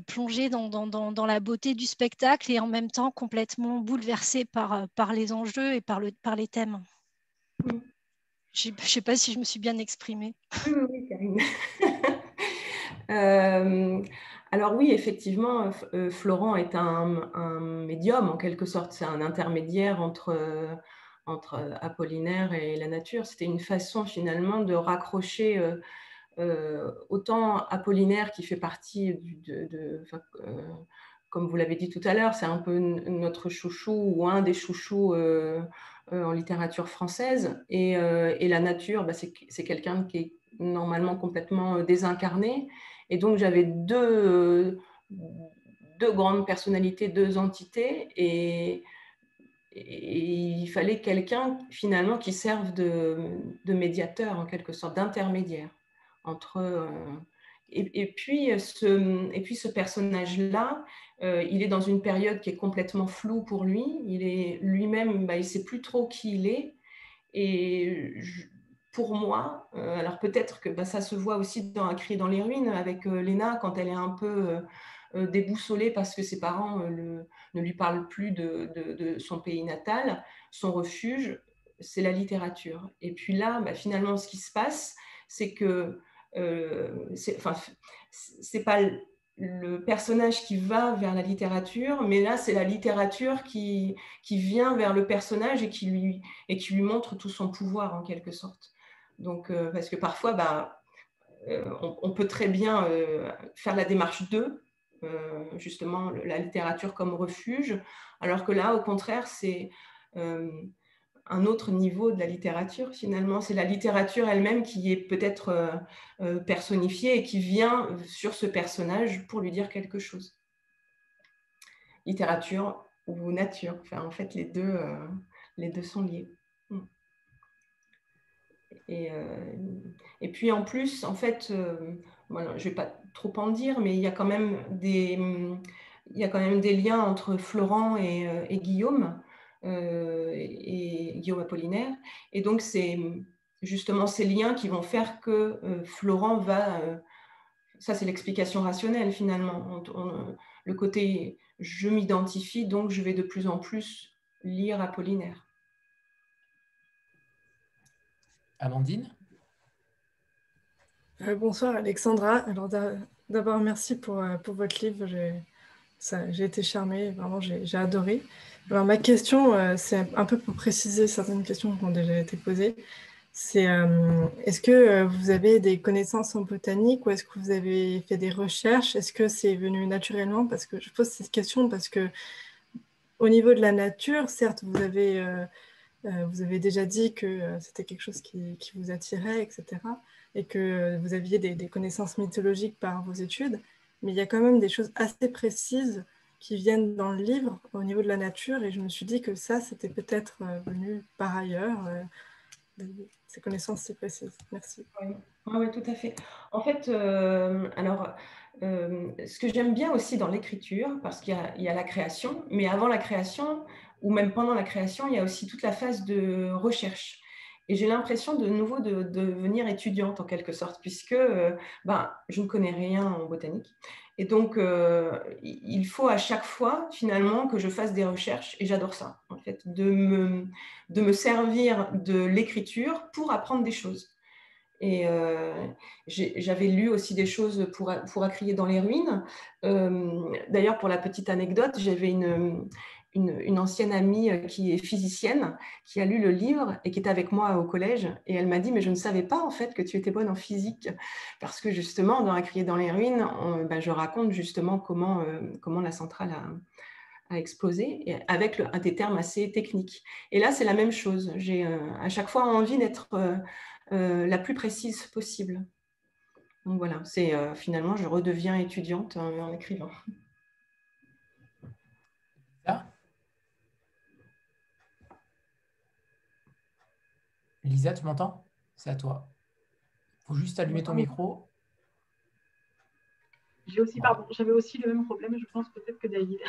plongé dans la beauté du spectacle et en même temps complètement bouleversé par les enjeux et par les thèmes. Je ne sais pas si je me suis bien exprimée. Oui, Karine. Alors oui, effectivement, Florent est un médium en quelque sorte, c'est un intermédiaire entre Apollinaire et la nature. C'était une façon finalement de raccrocher autant Apollinaire qui fait partie comme vous l'avez dit tout à l'heure, c'est un peu notre chouchou ou un des chouchous en littérature française. Et la nature, c'est quelqu'un qui est normalement complètement désincarné. Et donc, j'avais deux grandes personnalités, deux entités. Et il fallait quelqu'un, finalement, qui serve de médiateur, en quelque sorte, d'intermédiaire entre... et puis, ce personnage-là, il est dans une période qui est complètement floue pour lui. Il est lui-même, il ne sait plus trop qui il est. Et pour moi, alors peut-être que ça se voit aussi dans Un cri dans les ruines avec Léna, quand elle est un peu déboussolée parce que ses parents ne lui parlent plus de son pays natal. Son refuge, c'est la littérature. Et puis là, finalement, ce qui se passe, c'est que c'est pas le personnage qui va vers la littérature, mais là, c'est la littérature qui vient vers le personnage et qui lui montre tout son pouvoir, en quelque sorte. Donc, parce que parfois, on peut très bien faire la démarche d'eux, justement, la littérature comme refuge, alors que là, au contraire, c'est un autre niveau de la littérature, finalement. C'est la littérature elle-même qui est peut-être personnifiée et qui vient sur ce personnage pour lui dire quelque chose. Littérature ou nature. Enfin, en fait, les deux sont liés. Et puis, en plus, en fait, voilà, je ne vais pas trop en dire, mais il y a quand même des liens entre Florent et Guillaume, et Guillaume Apollinaire. Et donc, c'est justement ces liens qui vont faire que Florent va... ça, c'est l'explication rationnelle, finalement. Le côté « je m'identifie, donc je vais de plus en plus lire Apollinaire ». Amandine ? Bonsoir Alexandra. Alors d'abord merci pour votre livre. J'ai été charmée, vraiment j'ai adoré. Alors ma question, c'est un peu pour préciser certaines questions qui ont déjà été posées. C'est est-ce que vous avez des connaissances en botanique ou est-ce que vous avez fait des recherches? Est-ce que c'est venu naturellement? Parce que je pose cette question parce que au niveau de la nature, certes, vous avez déjà dit que c'était quelque chose qui vous attirait, etc. Et que vous aviez des connaissances mythologiques par vos études, mais il y a quand même des choses assez précises qui viennent dans le livre au niveau de la nature, et je me suis dit que ça, c'était peut-être venu par ailleurs, ces connaissances si précises. Merci. Oui, oui, tout à fait. En fait, ce que j'aime bien aussi dans l'écriture, parce qu'il y a la création, mais avant la création, ou même pendant la création, il y a aussi toute la phase de recherche. Et j'ai l'impression de nouveau de devenir étudiante en quelque sorte, puisque je ne connais rien en botanique. Et donc, il faut à chaque fois, finalement, que je fasse des recherches, et j'adore ça, en fait, de me servir de l'écriture pour apprendre des choses. Et j'avais lu aussi des choses pour Acrier dans les ruines. D'ailleurs, pour la petite anecdote, j'avais une ancienne amie qui est physicienne, qui a lu le livre et qui était avec moi au collège. Et elle m'a dit, mais je ne savais pas en fait que tu étais bonne en physique. Parce que justement, dans Acrier dans les ruines, je raconte justement comment la centrale a explosé, et avec des termes assez techniques. Et là, c'est la même chose. J'ai à chaque fois envie d'être la plus précise possible. Donc voilà, c'est finalement, je redeviens étudiante en écrivant. Lisa, tu m'entends? C'est à toi. Il faut juste allumer ton micro. J'avais aussi le même problème, je pense peut-être que David.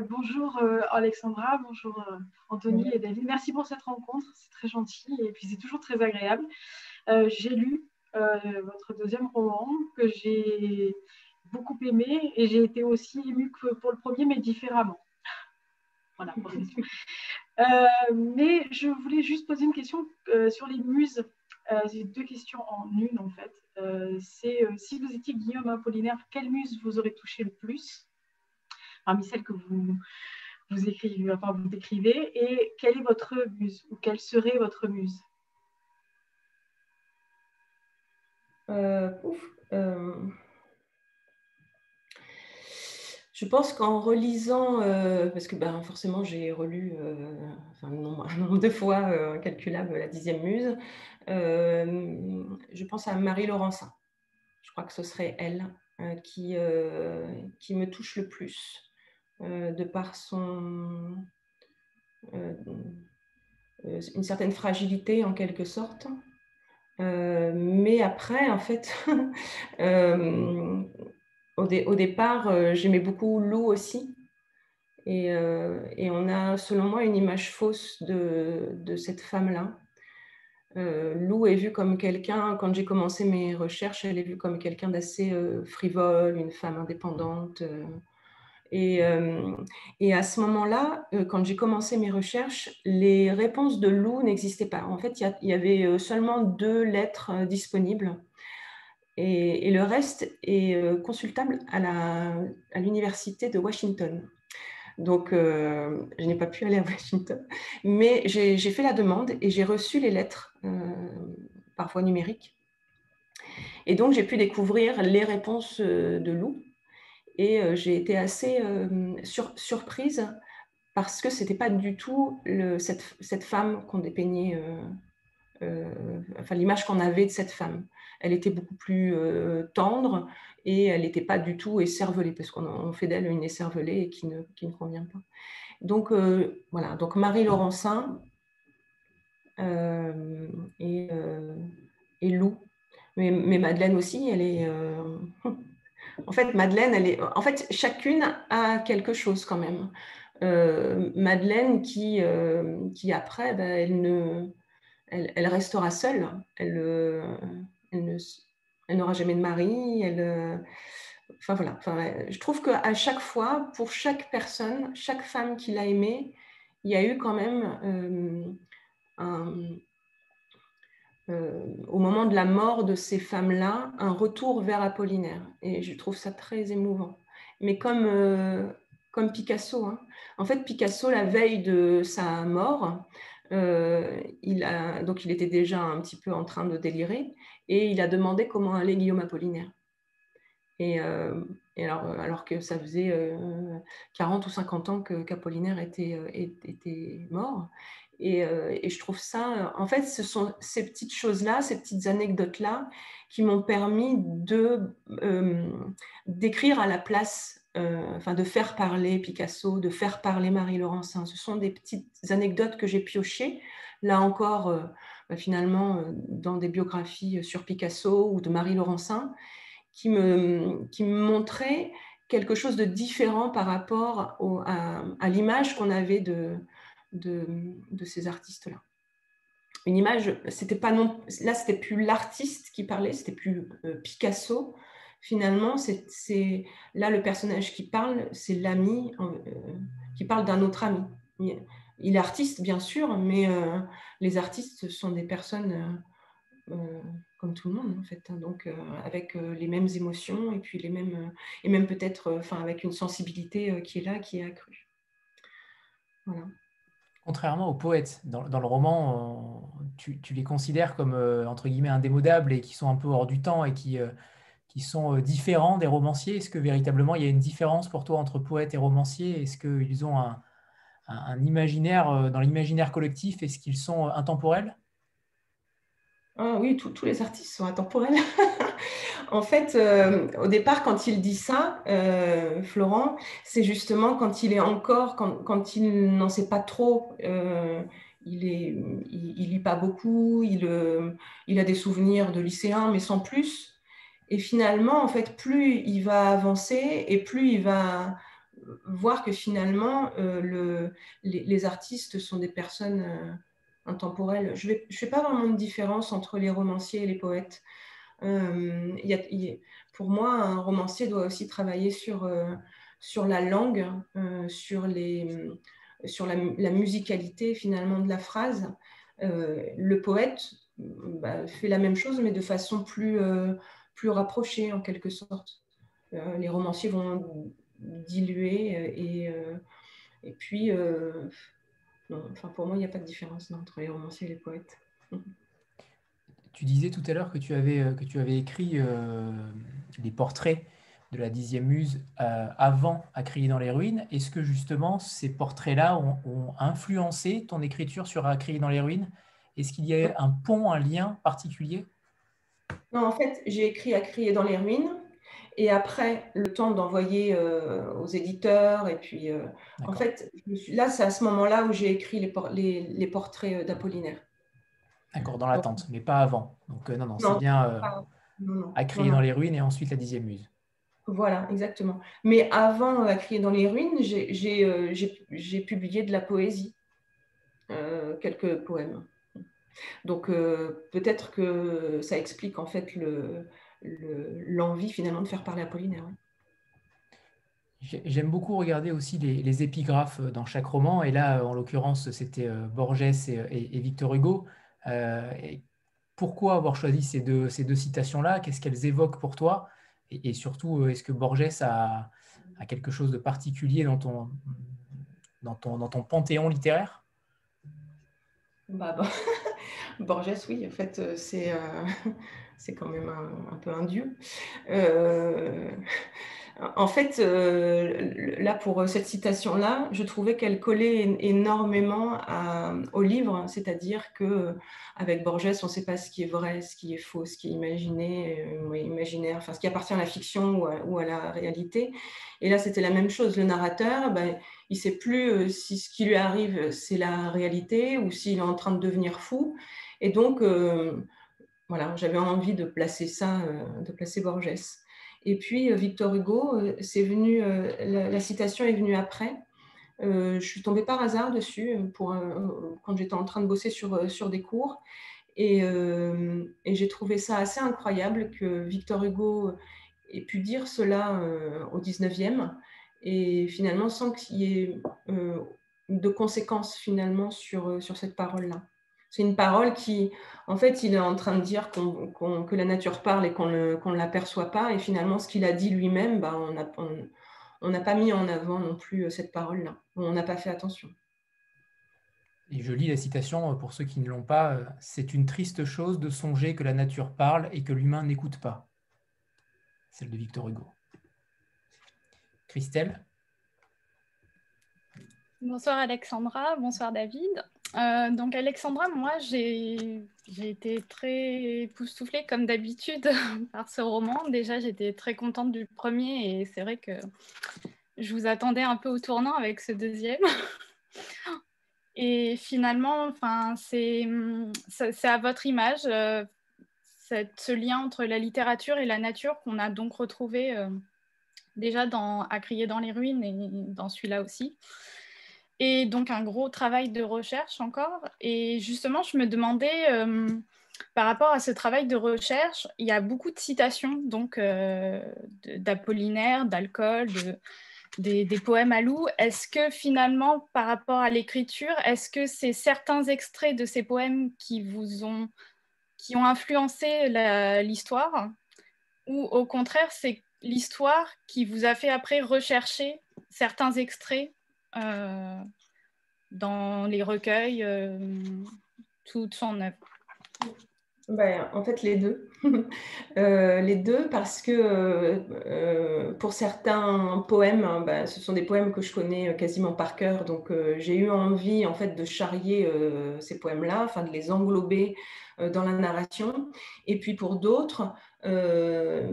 Bonjour Alexandra, bonjour Anthony et David. Merci pour cette rencontre, c'est très gentil et puis c'est toujours très agréable. J'ai lu votre deuxième roman que j'ai beaucoup aimé et j'ai été aussi émue que pour le premier, mais différemment. Voilà. Mais je voulais juste poser une question sur les muses. J'ai deux questions en une en fait. C'est si vous étiez Guillaume Apollinaire, quelle muse vous aurait touché le plus parmi celles que vous écrivez, enfin vous décrivez, et quelle est votre muse ou quelle serait votre muse? Je pense qu'en relisant, parce que forcément j'ai relu un nombre de fois incalculable la 10e muse, je pense à Marie Laurencin. Je crois que ce serait elle qui me touche le plus, de par une certaine fragilité en quelque sorte. Mais après, en fait, au départ, j'aimais beaucoup Lou aussi. Et on a, selon moi, une image fausse de cette femme-là. Lou est vue comme quelqu'un, quand j'ai commencé mes recherches, elle est vue comme quelqu'un d'assez frivole, une femme indépendante. Et à ce moment-là, quand j'ai commencé mes recherches, les réponses de Lou n'existaient pas. En fait, il y avait seulement 2 lettres disponibles. Et le reste est consultable à l'université de Washington. Donc, je n'ai pas pu aller à Washington, mais j'ai fait la demande et j'ai reçu les lettres, parfois numériques. Et donc, j'ai pu découvrir les réponses de Lou. Et j'ai été assez surprise parce que ce n'était pas du tout cette femme qu'on dépeignait, l'image qu'on avait de cette femme. Elle était beaucoup plus tendre et elle n'était pas du tout écervelée, parce qu'on fait d'elle une écervelée qui ne convient pas. Donc voilà, donc Marie Laurencin et Lou. Mais Madeleine aussi, elle est... En fait, Madeleine, en fait, chacune a quelque chose quand même. Madeleine qui après, elle restera seule. Elle n'aura jamais de mari. Voilà. Je trouve qu'à chaque fois, pour chaque personne, chaque femme qui l'a aimée, il y a eu quand même au moment de la mort de ces femmes-là, un retour vers Apollinaire. Et je trouve ça très émouvant. Mais comme Picasso, hein. En fait, Picasso, la veille de sa mort, donc il était déjà un petit peu en train de délirer, et il a demandé comment allait Guillaume Apollinaire. Et alors que ça faisait 40 ou 50 ans qu'Apollinaire était mort. Et je trouve ça, en fait, ce sont ces petites choses-là, ces petites anecdotes-là qui m'ont permis d'écrire à la place enfin de faire parler Picasso, de faire parler Marie Laurencin. Ce sont des petites anecdotes que j'ai piochées, là encore, finalement, dans des biographies sur Picasso ou de Marie Laurencin, qui me montraient quelque chose de différent par rapport à l'image qu'on avait de ces artistes-là. Une image, c'était pas non, là c'était plus l'artiste qui parlait, c'était plus Picasso. Finalement, là le personnage qui parle, c'est l'ami qui parle d'un autre ami. Il est artiste bien sûr, mais les artistes sont des personnes comme tout le monde en fait, hein, donc avec les mêmes émotions et puis les mêmes et même peut-être, avec une sensibilité qui est là, qui est accrue. Voilà. Contrairement aux poètes, dans le roman, tu les considères comme, entre guillemets, indémodables et qui sont un peu hors du temps et qui sont différents des romanciers. Est-ce que véritablement il y a une différence pour toi entre poètes et romanciers? Est-ce qu'ils ont un imaginaire, dans l'imaginaire collectif, est-ce qu'ils sont intemporels? Ah oui, tous les artistes sont intemporels. En fait, au départ, quand il dit ça, Florent, c'est justement quand il est encore, quand il n'en sait pas trop, il lit pas beaucoup, il a des souvenirs de lycéen, mais sans plus. Et finalement, en fait, plus il va avancer et plus il va voir que finalement, les artistes sont des personnes intemporelles. Je fais pas vraiment de différence entre les romanciers et les poètes. Pour moi, un romancier doit aussi travailler sur la langue, sur la musicalité finalement de la phrase. Le poète fait la même chose, mais de façon plus rapprochée en quelque sorte. Les romanciers vont diluer et puis, non, pour moi, il n'y a pas de différence entre les romanciers et les poètes. Tu disais tout à l'heure que tu avais écrit les portraits de la 10e muse avant À crier dans les ruines. Est-ce que justement ces portraits-là ont influencé ton écriture sur À crier dans les ruines? Est-ce qu'il y a un pont, un lien particulier? Non, en fait, j'ai écrit À crier dans les ruines. Et après, le temps d'envoyer aux éditeurs. Et puis, en fait, là, c'est à ce moment-là où j'ai écrit les portraits d'Apollinaire. D'accord, dans l'attente, mais pas avant. Donc, non, c'est bien À crier dans les ruines et ensuite la 10e muse. Voilà, exactement. Mais avant À crier dans les ruines, j'ai publié de la poésie, quelques poèmes. Donc, peut-être que ça explique en fait l'envie finalement de faire parler Apollinaire. Ouais. J'aime beaucoup regarder aussi les épigraphes dans chaque roman. Et là, en l'occurrence, c'était Borges et Victor Hugo. Et pourquoi avoir choisi ces deux citations-là? Qu'est-ce qu'elles évoquent pour toi? Et surtout, est-ce que Borges a quelque chose de particulier dans ton panthéon littéraire? Borges, oui, en fait, c'est quand même un peu un dieu. En fait, là, pour cette citation-là, je trouvais qu'elle collait énormément au livre, c'est-à-dire qu'avec Borges, on ne sait pas ce qui est vrai, ce qui est faux, ce qui est imaginaire, enfin, ce qui appartient à la fiction ou à la réalité. Et là, c'était la même chose. Le narrateur, il ne sait plus si ce qui lui arrive, c'est la réalité ou s'il est en train de devenir fou. Et donc, voilà, j'avais envie de placer ça, de placer Borges. Et puis, Victor Hugo, la citation est venue après. Je suis tombée par hasard dessus quand j'étais en train de bosser sur des cours. Et j'ai trouvé ça assez incroyable que Victor Hugo ait pu dire cela au 19e et finalement sans qu'il y ait de conséquences finalement sur cette parole-là. C'est une parole qui, en fait, il est en train de dire que la nature parle et qu'on ne l'aperçoit pas. Et finalement, ce qu'il a dit lui-même, on n'a pas mis en avant non plus cette parole-là. On n'a pas fait attention. Et je lis la citation pour ceux qui ne l'ont pas. C'est une triste chose de songer que la nature parle et que l'humain n'écoute pas. Celle de Victor Hugo. Christelle? Bonsoir Alexandra, bonsoir David. Donc Alexandra, moi j'ai été très époustouflée comme d'habitude par ce roman. Déjà j'étais très contente du premier et c'est vrai que je vous attendais un peu au tournant avec ce deuxième. Et finalement, c'est à votre image, ce lien entre la littérature et la nature qu'on a donc retrouvé déjà À crier dans les ruines et dans celui-là aussi. Et donc un gros travail de recherche encore. Et justement, je me demandais, par rapport à ce travail de recherche, il y a beaucoup de citations donc d'Apollinaire, d'Alcool, des poèmes à Lou. Est-ce que finalement, par rapport à l'écriture, est-ce que c'est certains extraits de ces poèmes qui ont influencé l'histoire, ou au contraire, c'est l'histoire qui vous a fait après rechercher certains extraits dans les recueils, toute son œuvre? En fait, les deux. Les deux, parce que pour certains poèmes, ce sont des poèmes que je connais quasiment par cœur, donc j'ai eu envie en fait de charrier ces poèmes-là, de les englober dans la narration. Et puis pour d'autres, je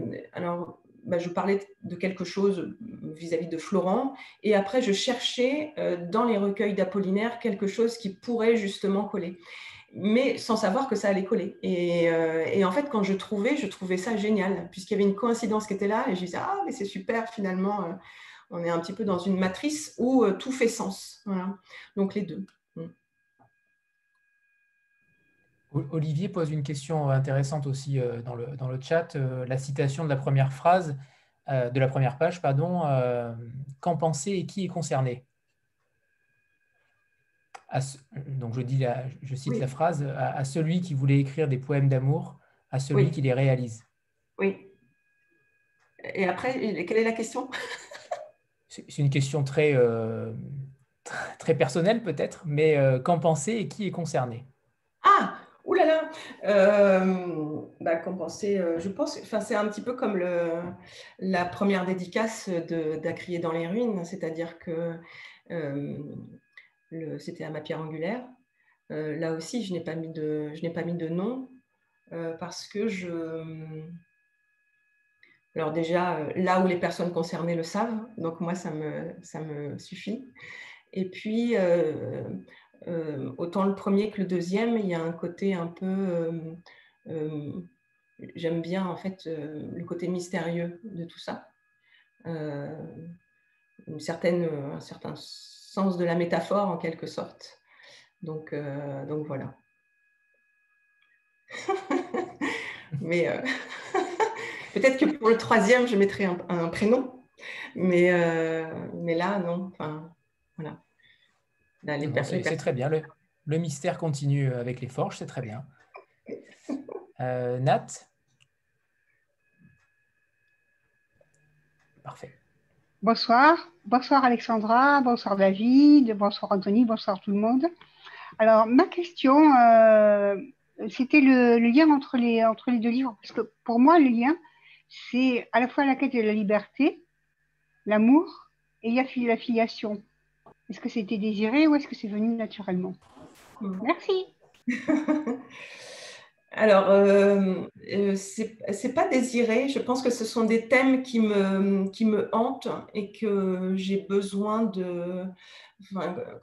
parlais de quelque chose vis-à-vis de Florent, et après je cherchais dans les recueils d'Apollinaire quelque chose qui pourrait justement coller, mais sans savoir que ça allait coller. Et en fait, quand je trouvais ça génial, puisqu'il y avait une coïncidence qui était là, et je disais, ah, mais c'est super, finalement, on est un petit peu dans une matrice où tout fait sens. Voilà. Donc les deux. Olivier pose une question intéressante aussi dans le chat. La citation de la première phrase, de la première page, pardon. Qu'en pensez et qui est concerné? Donc je cite la phrase, à celui qui voulait écrire des poèmes d'amour, à celui qui les réalise. Oui. Et après, quelle est la question? C'est une question très personnelle peut-être, mais qu'en pensez et qui est concerné? Ah, oulala, qu'en penser, je pense, c'est un petit peu comme la première dédicace d'À crier dans les ruines, c'est-à-dire que c'était à ma pierre angulaire. Là aussi, je n'ai pas mis de nom parce que alors déjà, là où les personnes concernées le savent, donc moi, ça me suffit. Et puis, autant le premier que le deuxième, il y a un côté un peu... j'aime bien, en fait, le côté mystérieux de tout ça. Un certain sens de la métaphore, en quelque sorte. Donc voilà. Mais peut-être que pour le troisième, je mettrai un prénom. Mais là, non. Voilà. C'est très bien. Le mystère continue avec les forges, c'est très bien. Nat? Parfait. Bonsoir. Bonsoir Alexandra, bonsoir David, bonsoir Anthony, bonsoir tout le monde. Alors, ma question, c'était le lien entre les deux livres. Parce que pour moi, le lien, c'est à la fois la quête de la liberté, l'amour et la filiation. Est-ce que c'était désiré ou est-ce que c'est venu naturellement? Merci. Alors, c'est pas désiré. Je pense que ce sont des thèmes qui me hantent et que j'ai besoin de...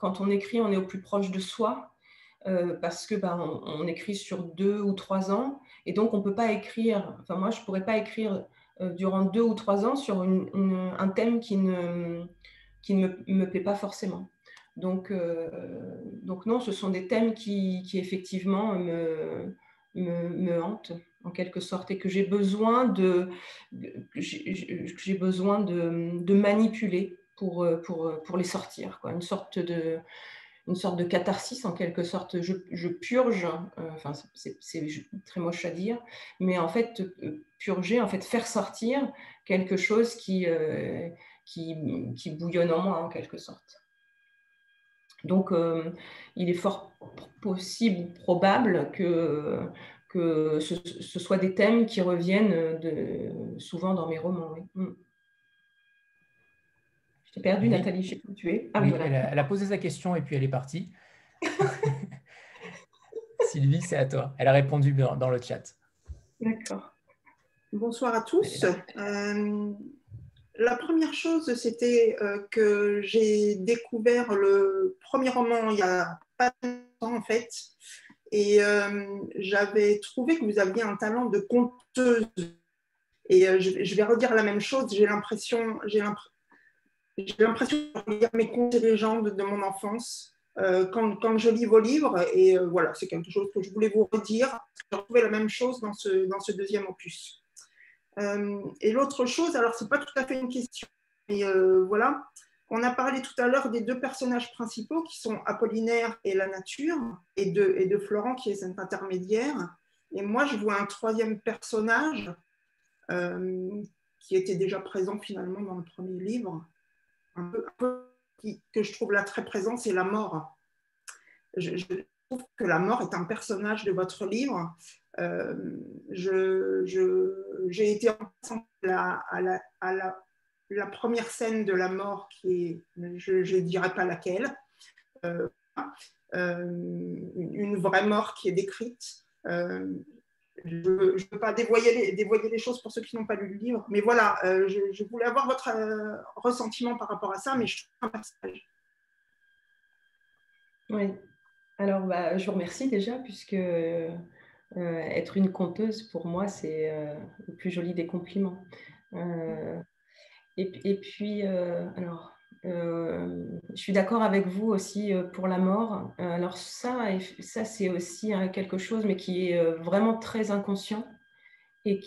quand on écrit, on est au plus proche de soi parce que on écrit sur 2 ou 3 ans et donc on peut pas écrire... moi, je pourrais pas écrire durant 2 ou 3 ans sur un thème qui ne me plaît pas forcément. Donc non, ce sont des thèmes qui effectivement me hante en quelque sorte et que j'ai besoin de manipuler pour les sortir, quoi. Une sorte de catharsis en quelque sorte. Je purge, c'est très moche à dire, mais en fait purger, en fait faire sortir quelque chose qui bouillonne en moi en quelque sorte. Donc, il est fort possible, probable que ce soit des thèmes qui reviennent souvent dans mes romans. Oui. Je t'ai perdu, Nathalie, je sais plus où tu es. Ah, oui, voilà. Elle a posé sa question et puis elle est partie. Sylvie, c'est à toi. Elle a répondu dans le chat. D'accord. Bonsoir à tous. La première chose, c'était que j'ai découvert le premier roman il n'y a pas longtemps, en fait. Et j'avais trouvé que vous aviez un talent de conteuse. Et je vais redire la même chose. J'ai l'impression de lire mes contes et légendes de mon enfance quand je lis vos livres. Et voilà, c'est quelque chose que je voulais vous redire. J'ai retrouvé la même chose dans ce deuxième opus. Et l'autre chose, alors c'est pas tout à fait une question, mais voilà, on a parlé tout à l'heure des deux personnages principaux qui sont Apollinaire et la nature, et de Florent qui est cet intermédiaire. Et moi, je vois un troisième personnage qui était déjà présent finalement dans le premier livre, que je trouve là très présent, c'est la mort. Je trouve que la mort est un personnage de votre livre. J'ai été à la première scène de la mort qui est, je ne dirais pas laquelle, une vraie mort qui est décrite. Je ne veux pas dévoiler les choses pour ceux qui n'ont pas lu le livre, mais voilà, je voulais avoir votre ressentiment par rapport à ça, mais je trouve un passage. Oui, alors je vous remercie déjà, puisque être une conteuse, pour moi, c'est le plus joli des compliments. Et puis, alors, je suis d'accord avec vous aussi pour la mort. Alors ça c'est aussi quelque chose, mais qui est vraiment très inconscient et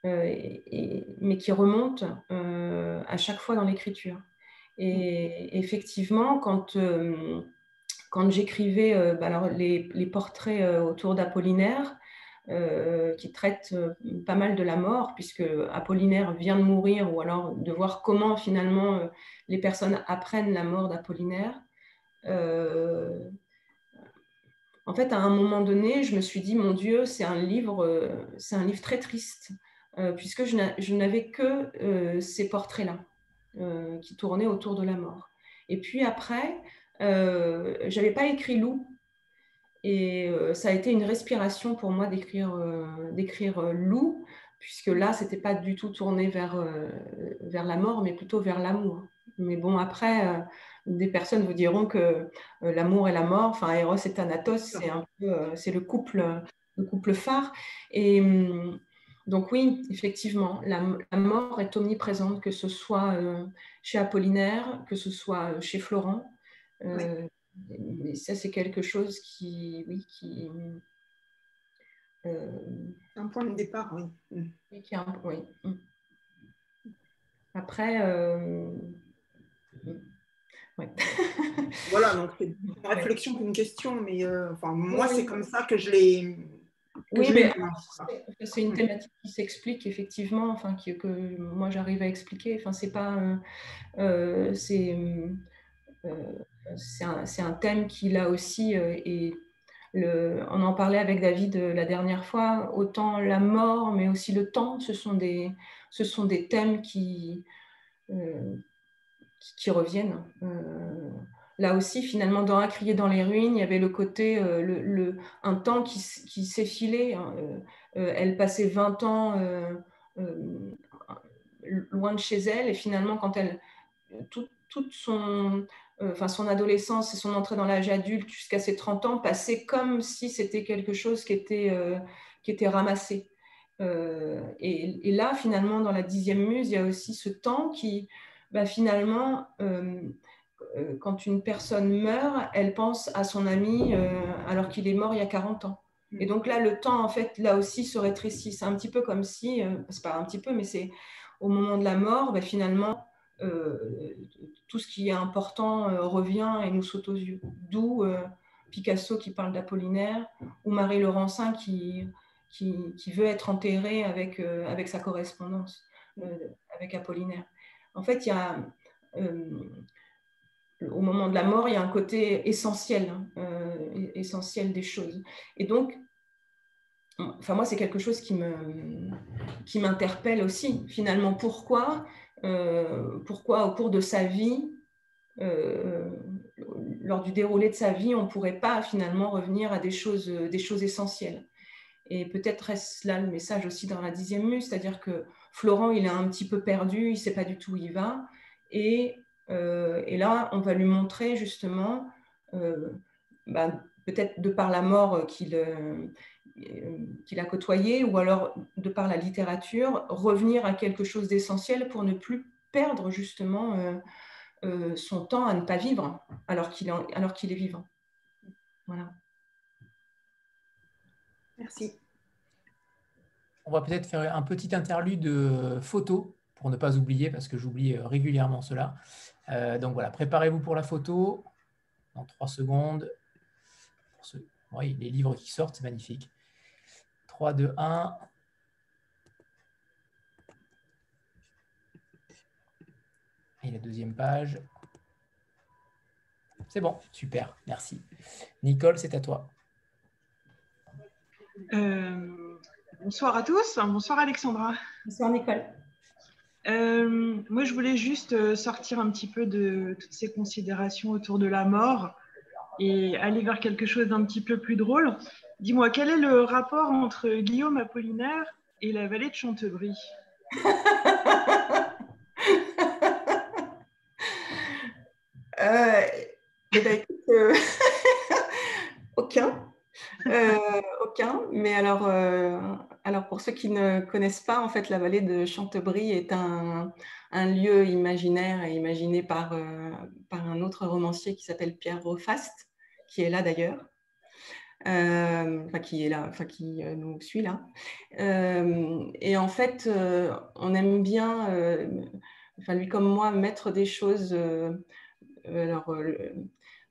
mais qui remonte à chaque fois dans l'écriture. Et effectivement, quand j'écrivais alors les portraits autour d'Apollinaire, qui traitent pas mal de la mort, puisque Apollinaire vient de mourir, ou alors de voir comment finalement les personnes apprennent la mort d'Apollinaire. En fait, à un moment donné, je me suis dit, mon Dieu, c'est un livre très triste, puisque je n'avais que ces portraits-là qui tournaient autour de la mort. Et puis après, je n'avais pas écrit Loup, et ça a été une respiration pour moi d'écrire Loup, puisque là, ce n'était pas du tout tourné vers la mort, mais plutôt vers l'amour. Mais bon, après, des personnes vous diront que l'amour et la mort, enfin, Eros et Thanatos, c'est le couple phare. Et donc oui, effectivement, la mort est omniprésente, que ce soit chez Apollinaire, que ce soit chez Florent. Et ça, c'est quelque chose qui un point de départ, oui. Oui. Après, ouais. Voilà, donc c'est une réflexion qu'une question, mais enfin, moi, c'est comme ça que je l'ai. Oui, mais c'est une thématique qui s'explique effectivement, enfin, que moi j'arrive à expliquer. Enfin, c'est pas, c'est un thème qui là aussi est on en parlait avec David la dernière fois, autant la mort, mais aussi le temps, ce sont des thèmes qui reviennent. Là aussi, finalement, dans Un crier dans les ruines, il y avait le côté, un temps qui s'effilait. Elle passait 20 ans loin de chez elle, et finalement, quand toute son adolescence et son entrée dans l'âge adulte jusqu'à ses 30 ans passait comme si c'était quelque chose qui était ramassé. Et là, finalement, dans la 10e muse, il y a aussi ce temps qui, finalement, quand une personne meurt, elle pense à son ami alors qu'il est mort il y a 40 ans. Et donc là, le temps, en fait, là aussi se rétrécit. C'est un petit peu comme si, c'est pas un petit peu, mais c'est au moment de la mort, finalement, tout ce qui est important revient et nous saute aux yeux. D'où Picasso qui parle d'Apollinaire, ou Marie Laurencin qui veut être enterrée avec sa correspondance, avec Apollinaire. En fait, il y a, au moment de la mort, il y a un côté essentiel, essentiel des choses. Et donc, enfin, moi, c'est quelque chose qui m'interpelle aussi, finalement. Pourquoi au cours de sa vie, lors du déroulé de sa vie, on ne pourrait pas finalement revenir à des choses essentielles. Et peut-être est-ce là le message aussi dans la 10e muse, c'est-à-dire que Florent, il est un petit peu perdu, il ne sait pas du tout où il va. Et là, on va lui montrer justement, peut-être de par la mort qu'il a côtoyée, ou alors de par la littérature, revenir à quelque chose d'essentiel pour ne plus perdre justement son temps à ne pas vivre alors qu'il est vivant. Voilà. Merci. On va peut-être faire un petit interlude photo pour ne pas oublier, parce que j'oublie régulièrement cela. Donc voilà, préparez-vous pour la photo. Dans 3 secondes. Oui, les livres qui sortent, c'est magnifique. 3, 2, 1. Et la 2e page. C'est bon, super, merci. Nicole, c'est à toi. Bonsoir à tous, bonsoir Alexandra. Bonsoir Nicole. Moi, je voulais juste sortir un petit peu de toutes ces considérations autour de la mort et aller vers quelque chose d'un petit peu plus drôle. Dis-moi, quel est le rapport entre Guillaume Apollinaire et la vallée de Chantebrie? Aucun. Aucun. Mais alors pour ceux qui ne connaissent pas, en fait, la vallée de Chantebrie est un lieu imaginaire et imaginé par un autre romancier qui s'appelle Pierre Rofaste, qui est là d'ailleurs. Qui est là, qui nous suit là. Et en fait, on aime bien, lui comme moi, mettre des choses.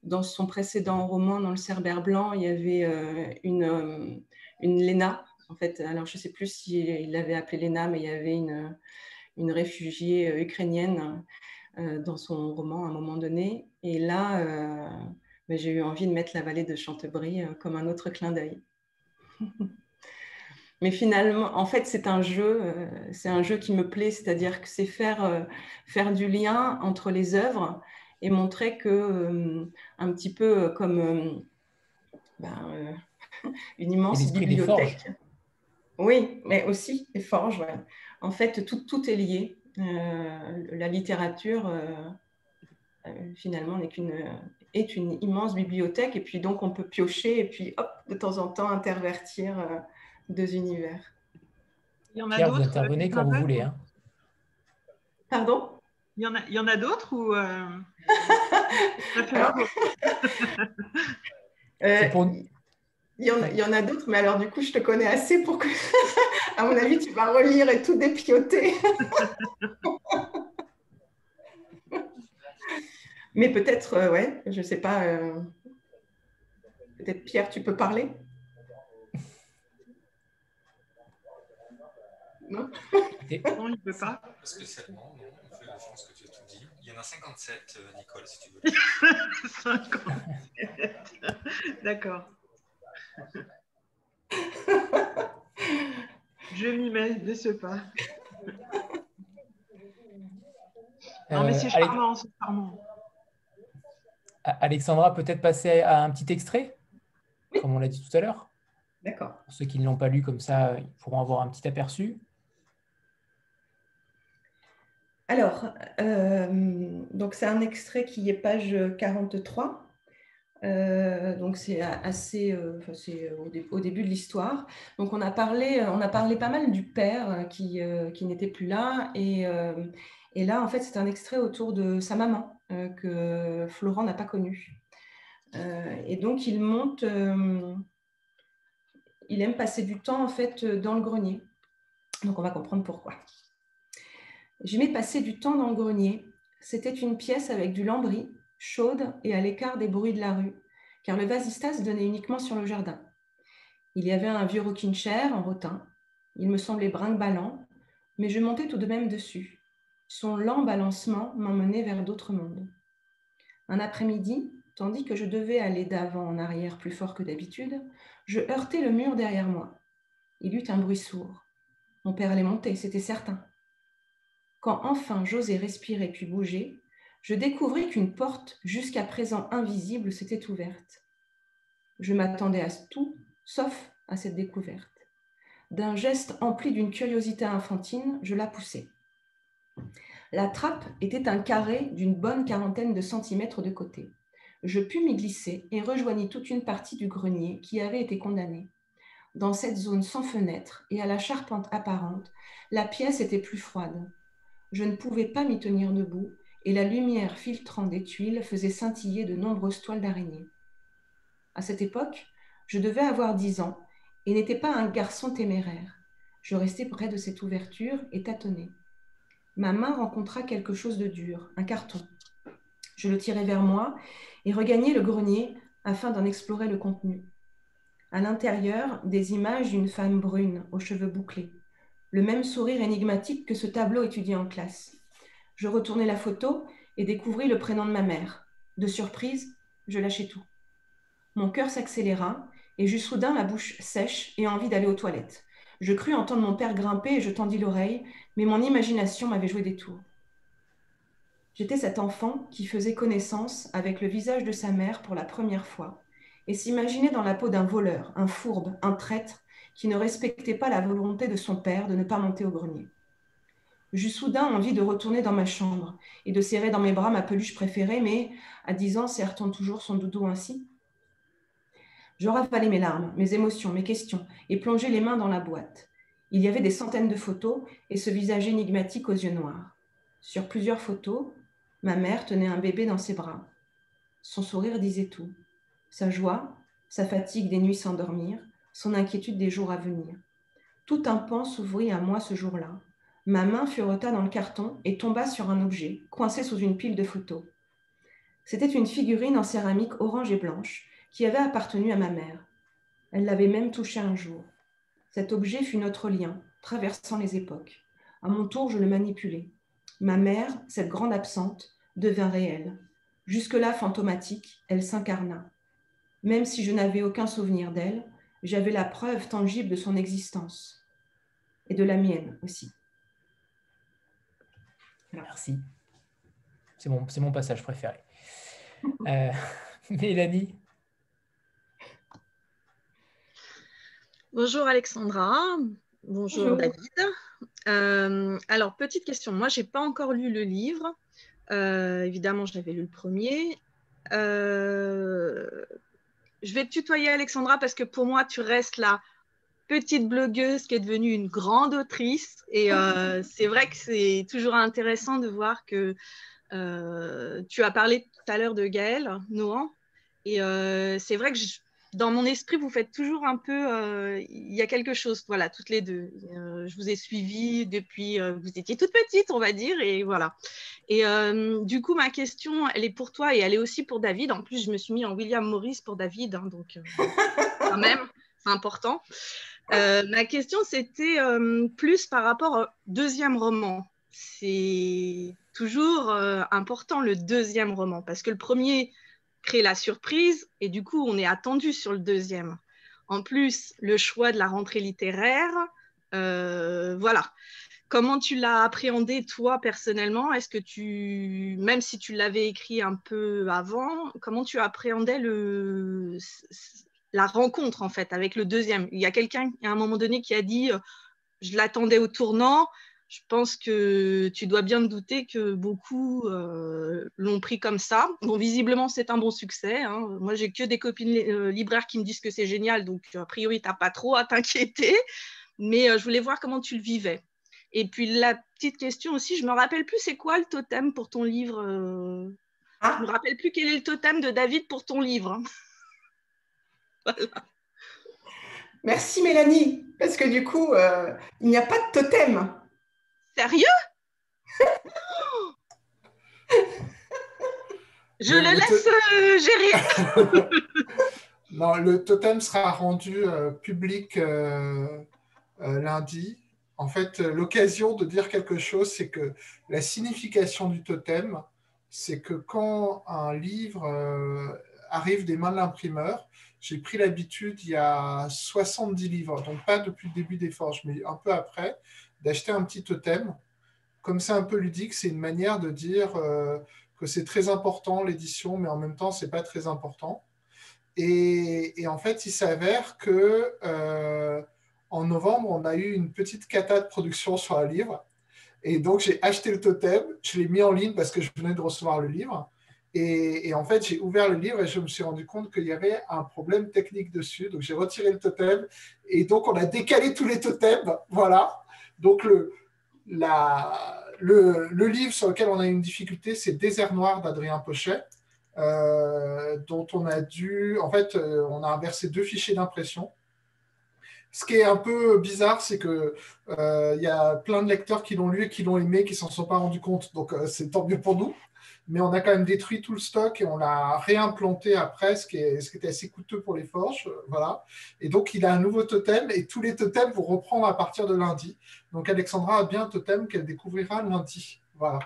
Dans son précédent roman, dans Le Cerbère blanc, il y avait une Léna. En fait, alors je ne sais plus s'il l'avait appelée Léna, mais il y avait une réfugiée ukrainienne dans son roman à un moment donné. Et là, j'ai eu envie de mettre la vallée de Chantebrie comme un autre clin d'œil. Mais finalement, en fait, c'est un jeu qui me plaît, c'est-à-dire que c'est faire du lien entre les œuvres et montrer que, un petit peu comme une immense bibliothèque. Oui, mais aussi les forges. Ouais. En fait, tout est lié. La littérature, finalement, est une immense bibliothèque, et puis donc on peut piocher et puis hop, de temps en temps intervertir 2 univers. Il y en a Pierre, d'autres. vous intervenez quand vous voulez. Hein. Pardon? Il y en a d'autres ou il y en a d'autres, mais alors du coup, je te connais assez pour que, à mon avis, tu vas relire et tout dépioter. Mais peut-être, ouais, je ne sais pas, peut-être Pierre, tu peux parler? Non? Non, il ne peut pas. Parce que seulement, non, je pense que tu as tout dit. Il y en a 57, Nicole, si tu veux. 57. D'accord. Je m'y mets, ne sais pas. Non, mais c'est charmant, c'est charmant. Alexandra, peut-être passer à un petit extrait, comme on l'a dit tout à l'heure. D'accord. Pour ceux qui ne l'ont pas lu, comme ça, ils pourront avoir un petit aperçu. Alors, donc c'est un extrait qui est page 43. Donc c'est assez, c'est au début de l'histoire. Donc on a parlé pas mal du père qui n'était plus là, et là en fait c'est un extrait autour de sa maman que Florent n'a pas connue. Et donc il aime passer du temps en fait dans le grenier. Donc on va comprendre pourquoi. J'aimais passer du temps dans le grenier. C'était une pièce avec du lambris, chaude et à l'écart des bruits de la rue, car le vasistas donnait uniquement sur le jardin. Il y avait un vieux rocking-chair en rotin. Il me semblait brinque-ballant, mais je montais tout de même dessus. Son lent balancement m'emmenait vers d'autres mondes. Un après-midi, tandis que je devais aller d'avant en arrière plus fort que d'habitude, je heurtai le mur derrière moi. Il eut un bruit sourd. Mon père allait monter, c'était certain. Quand enfin j'osai respirer puis bouger, je découvris qu'une porte jusqu'à présent invisible s'était ouverte. Je m'attendais à tout, sauf à cette découverte. D'un geste empli d'une curiosité infantine, je la poussai. La trappe était un carré d'une bonne quarantaine de centimètres de côté. Je pus m'y glisser et rejoignis toute une partie du grenier qui avait été condamné. Dans cette zone sans fenêtre et à la charpente apparente, la pièce était plus froide. Je ne pouvais pas m'y tenir debout et la lumière filtrant des tuiles faisait scintiller de nombreuses toiles d'araignée. À cette époque, je devais avoir 10 ans et n'étais pas un garçon téméraire. Je restai près de cette ouverture et tâtonnai. Ma main rencontra quelque chose de dur, un carton. Je le tirai vers moi et regagnai le grenier afin d'en explorer le contenu. À l'intérieur, des images d'une femme brune aux cheveux bouclés, le même sourire énigmatique que ce tableau étudié en classe. Je retournai la photo et découvris le prénom de ma mère. De surprise, je lâchai tout. Mon cœur s'accéléra et j'eus soudain la bouche sèche et envie d'aller aux toilettes. Je crus entendre mon père grimper et je tendis l'oreille, mais mon imagination m'avait joué des tours. J'étais cet enfant qui faisait connaissance avec le visage de sa mère pour la première fois et s'imaginait dans la peau d'un voleur, un fourbe, un traître qui ne respectait pas la volonté de son père de ne pas monter au grenier. J'eus soudain envie de retourner dans ma chambre et de serrer dans mes bras ma peluche préférée, mais à 10 ans, serre-t-on toujours son doudou ainsi ? Je ravalai mes larmes, mes émotions, mes questions et plongeai les mains dans la boîte. Il y avait des centaines de photos et ce visage énigmatique aux yeux noirs. Sur plusieurs photos, ma mère tenait un bébé dans ses bras. Son sourire disait tout. Sa joie, sa fatigue des nuits sans dormir, son inquiétude des jours à venir. Tout un pan s'ouvrit à moi ce jour-là. Ma main fureta dans le carton et tomba sur un objet, coincé sous une pile de photos. C'était une figurine en céramique orange et blanche qui avait appartenu à ma mère. Elle l'avait même touché un jour. Cet objet fut notre lien, traversant les époques. À mon tour, je le manipulai. Ma mère, cette grande absente, devint réelle. Jusque-là fantomatique, elle s'incarna. Même si je n'avais aucun souvenir d'elle, j'avais la preuve tangible de son existence. Et de la mienne aussi. Voilà. Merci. C'est mon passage préféré. Mélanie. Bonjour Alexandra, bonjour David. Alors, petite question, moi, je n'ai pas encore lu le livre. Évidemment, j'avais lu le premier. Je vais te tutoyer Alexandra parce que pour moi, tu restes la petite blogueuse qui est devenue une grande autrice. Et c'est vrai que c'est toujours intéressant de voir que tu as parlé tout à l'heure de Gaëlle Nohan. Et c'est vrai que dans mon esprit, vous faites toujours un peu... il y a quelque chose, voilà, toutes les deux. Je vous ai suivi depuis... vous étiez toute petite, on va dire, et voilà. Et du coup, ma question, elle est pour toi et elle est aussi pour David. En plus, je me suis mis en William Morris pour David, hein, donc quand même, c'est important. Ma question, c'était plus par rapport au deuxième roman. C'est toujours important, le deuxième roman, parce que le premier... créer la surprise et du coup on est attendu sur le deuxième. En plus le choix de la rentrée littéraire, voilà. Comment tu l'as appréhendé toi personnellement? Est-ce que tu, même si tu l'avais écrit un peu avant, comment tu appréhendais la rencontre en fait avec le deuxième? Il y a quelqu'un à un moment donné qui a dit je l'attendais au tournant. Je pense que tu dois bien te douter que beaucoup l'ont pris comme ça. Bon, visiblement, c'est un bon succès. Hein. Moi, j'ai que des copines libraires qui me disent que c'est génial, donc a priori, tu n'as pas trop à t'inquiéter. Mais je voulais voir comment tu le vivais. Et puis, la petite question aussi, je ne me rappelle plus, c'est quoi le totem pour ton livre Je ne me rappelle plus quel est le totem de David pour ton livre. Voilà. Merci Mélanie, parce que du coup, il n'y a pas de totem. Sérieux? Je le laisse gérer. Non, le totem sera rendu public lundi. En fait, l'occasion de dire quelque chose, c'est que la signification du totem, c'est que quand un livre arrive des mains de l'imprimeur, j'ai pris l'habitude, il y a 70 livres, donc pas depuis le début des Forges, mais un peu après, d'acheter un petit totem. Comme c'est un peu ludique, c'est une manière de dire que c'est très important l'édition, mais en même temps, c'est pas très important. Et en fait, il s'avère que en novembre, on a eu une petite cata de production sur un livre. Et donc, j'ai acheté le totem, je l'ai mis en ligne parce que je venais de recevoir le livre. Et en fait, j'ai ouvert le livre et je me suis rendu compte qu'il y avait un problème technique dessus. Donc, j'ai retiré le totem. Et donc, on a décalé tous les totems. Voilà. Donc, le livre sur lequel on a eu une difficulté, c'est Désert Noir d'Adrien Pochet, dont on a dû... En fait, on a inversé 2 fichiers d'impression. Ce qui est un peu bizarre, c'est qu'il y a plein de lecteurs qui l'ont lu et qui l'ont aimé, qui ne s'en sont pas rendus compte. Donc, c'est tant mieux pour nous. Mais on a quand même détruit tout le stock et on l'a réimplanté après, ce qui était assez coûteux pour les forges. Voilà. Et donc, il a un nouveau totem et tous les totems vont reprendre à partir de lundi. Donc, Alexandra a bien un totem qu'elle découvrira lundi. Voilà.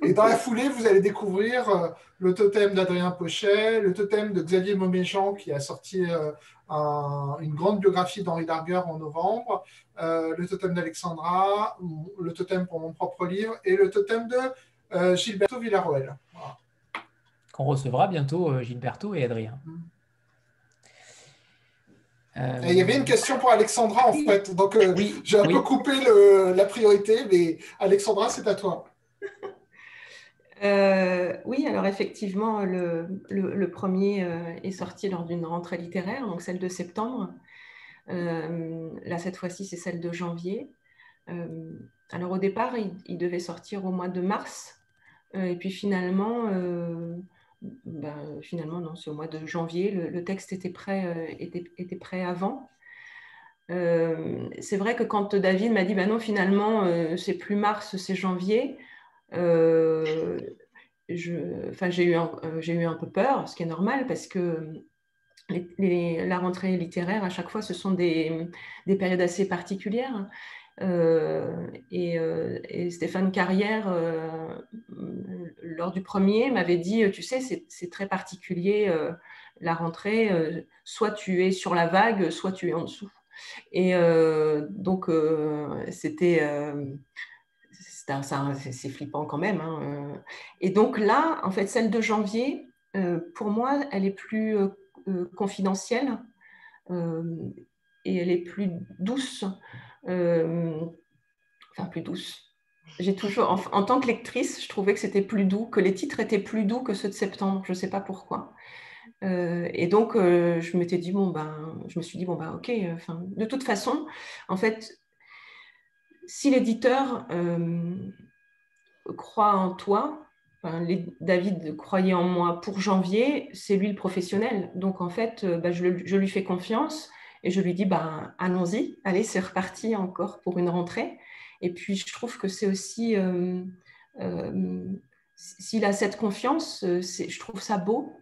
Et dans la foulée, vous allez découvrir le totem d'Adrien Pochet, le totem de Xavier Mauméjean qui a sorti une grande biographie d'Henri Darger en novembre, le totem d'Alexandra, le totem pour mon propre livre et le totem de Gilberto Villarroel. Voilà. Qu'on recevra bientôt, Gilberto et Adrien. Il y avait une question pour Alexandra en fait, donc oui, j'ai un peu coupé la priorité, mais Alexandra, c'est à toi. Oui, alors effectivement, le premier est sorti lors d'une rentrée littéraire, donc celle de septembre. Là, cette fois-ci, c'est celle de janvier. Alors au départ, il devait sortir au mois de mars, et puis finalement, non, c'est au mois de janvier. Le texte était prêt avant. C'est vrai que quand David m'a dit, non, finalement, c'est plus mars, c'est janvier. J'ai eu un peu peur, ce qui est normal parce que la rentrée littéraire, à chaque fois, ce sont des périodes assez particulières. Et Stéphane Carrière, lors du premier, m'avait dit, tu sais, c'est très particulier la rentrée, soit tu es sur la vague, soit tu es en dessous. Et donc, c'est flippant quand même. Hein. Et donc là, en fait, celle de janvier, pour moi, elle est plus confidentielle et elle est plus douce. Plus douce. J'ai toujours, en tant que lectrice, je trouvais que c'était plus doux, que les titres étaient plus doux que ceux de septembre. Je ne sais pas pourquoi. Et donc, je me suis dit, ok. De toute façon, en fait, si l'éditeur croit en toi, David croyait en moi pour janvier, c'est lui le professionnel. Donc, en fait, je lui fais confiance et je lui dis, allons-y, allez, c'est reparti encore pour une rentrée. Et puis, je trouve que c'est aussi, s'il a cette confiance, je trouve ça beau.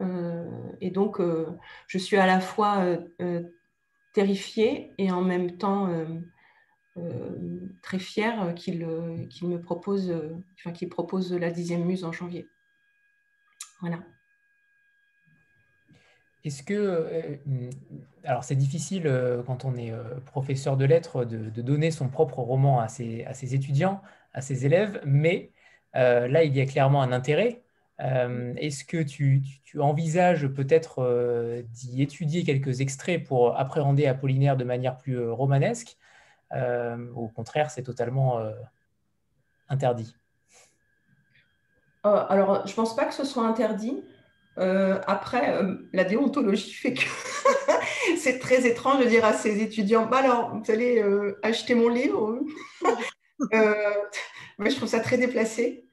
Et donc, je suis à la fois terrifiée et en même temps très fière qu'il me propose, qu'il propose la 10e muse en janvier. Voilà. Est-ce que, alors c'est difficile quand on est professeur de lettres de donner son propre roman à ses étudiants, à ses élèves, mais là il y a clairement un intérêt. Est-ce que tu envisages peut-être d'y étudier quelques extraits pour appréhender Apollinaire de manière plus romanesque? Au contraire, c'est totalement interdit. Alors, je ne pense pas que ce soit interdit. Après, la déontologie fait que c'est très étrange de dire à ses étudiants, alors, vous allez acheter mon livre. Mais je trouve ça très déplacé.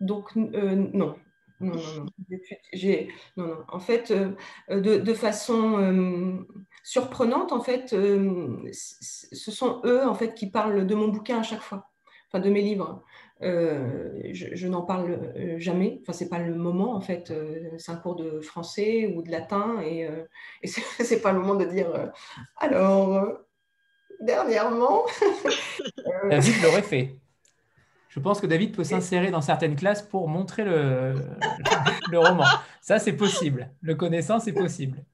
Donc, non. Non. En fait, de façon surprenante, en fait, ce sont eux en fait, qui parlent de mon bouquin à chaque fois, de mes livres. Je n'en parle jamais, c'est pas le moment en fait, c'est un cours de français ou de latin et c'est pas le moment de dire alors dernièrement. David l'aurait fait. Je pense que David peut s'insérer dans certaines classes pour montrer le roman. Ça, c'est possible. Le connaissant, c'est possible.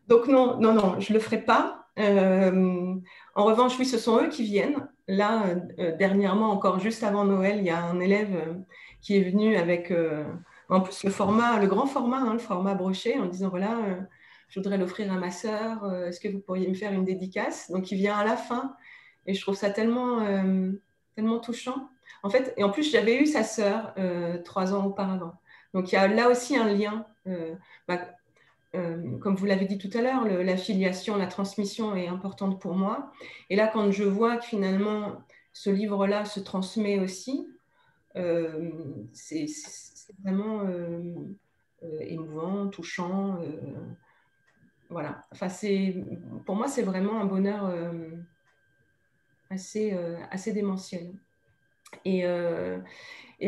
Donc non, je ne le ferai pas. En revanche, oui, ce sont eux qui viennent. Là, dernièrement, encore juste avant Noël, il y a un élève qui est venu avec, en plus, le grand format, hein, le format broché, en disant, voilà, je voudrais l'offrir à ma sœur, est-ce que vous pourriez me faire une dédicace? Donc, il vient à la fin, et je trouve ça tellement, tellement touchant. En fait, et en plus, j'avais eu sa sœur 3 ans auparavant. Donc, il y a là aussi un lien. Comme vous l'avez dit tout à l'heure, la filiation, la transmission est importante pour moi. Et là, quand je vois que finalement, ce livre-là se transmet aussi, c'est vraiment émouvant, touchant. Voilà. Enfin, pour moi, c'est vraiment un bonheur assez démentiel. Et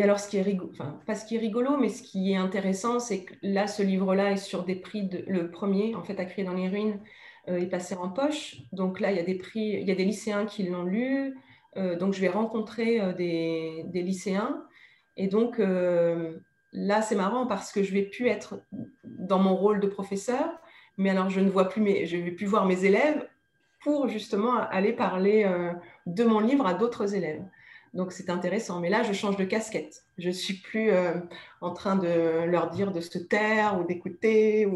alors, ce qui est rigolo, enfin, pas ce qui est rigolo, mais ce qui est intéressant, c'est que là, ce livre-là est sur des prix, le premier, en fait, à Crier dans les ruines, est passé en poche. Donc là, il y a des prix, il y a des lycéens qui l'ont lu. Donc, je vais rencontrer des lycéens. Et donc, là, c'est marrant parce que je ne vais plus être dans mon rôle de professeur, mais alors je ne vais plus voir mes élèves pour justement aller parler de mon livre à d'autres élèves. Donc, c'est intéressant. Mais là, je change de casquette. Je ne suis plus en train de leur dire de se taire ou d'écouter.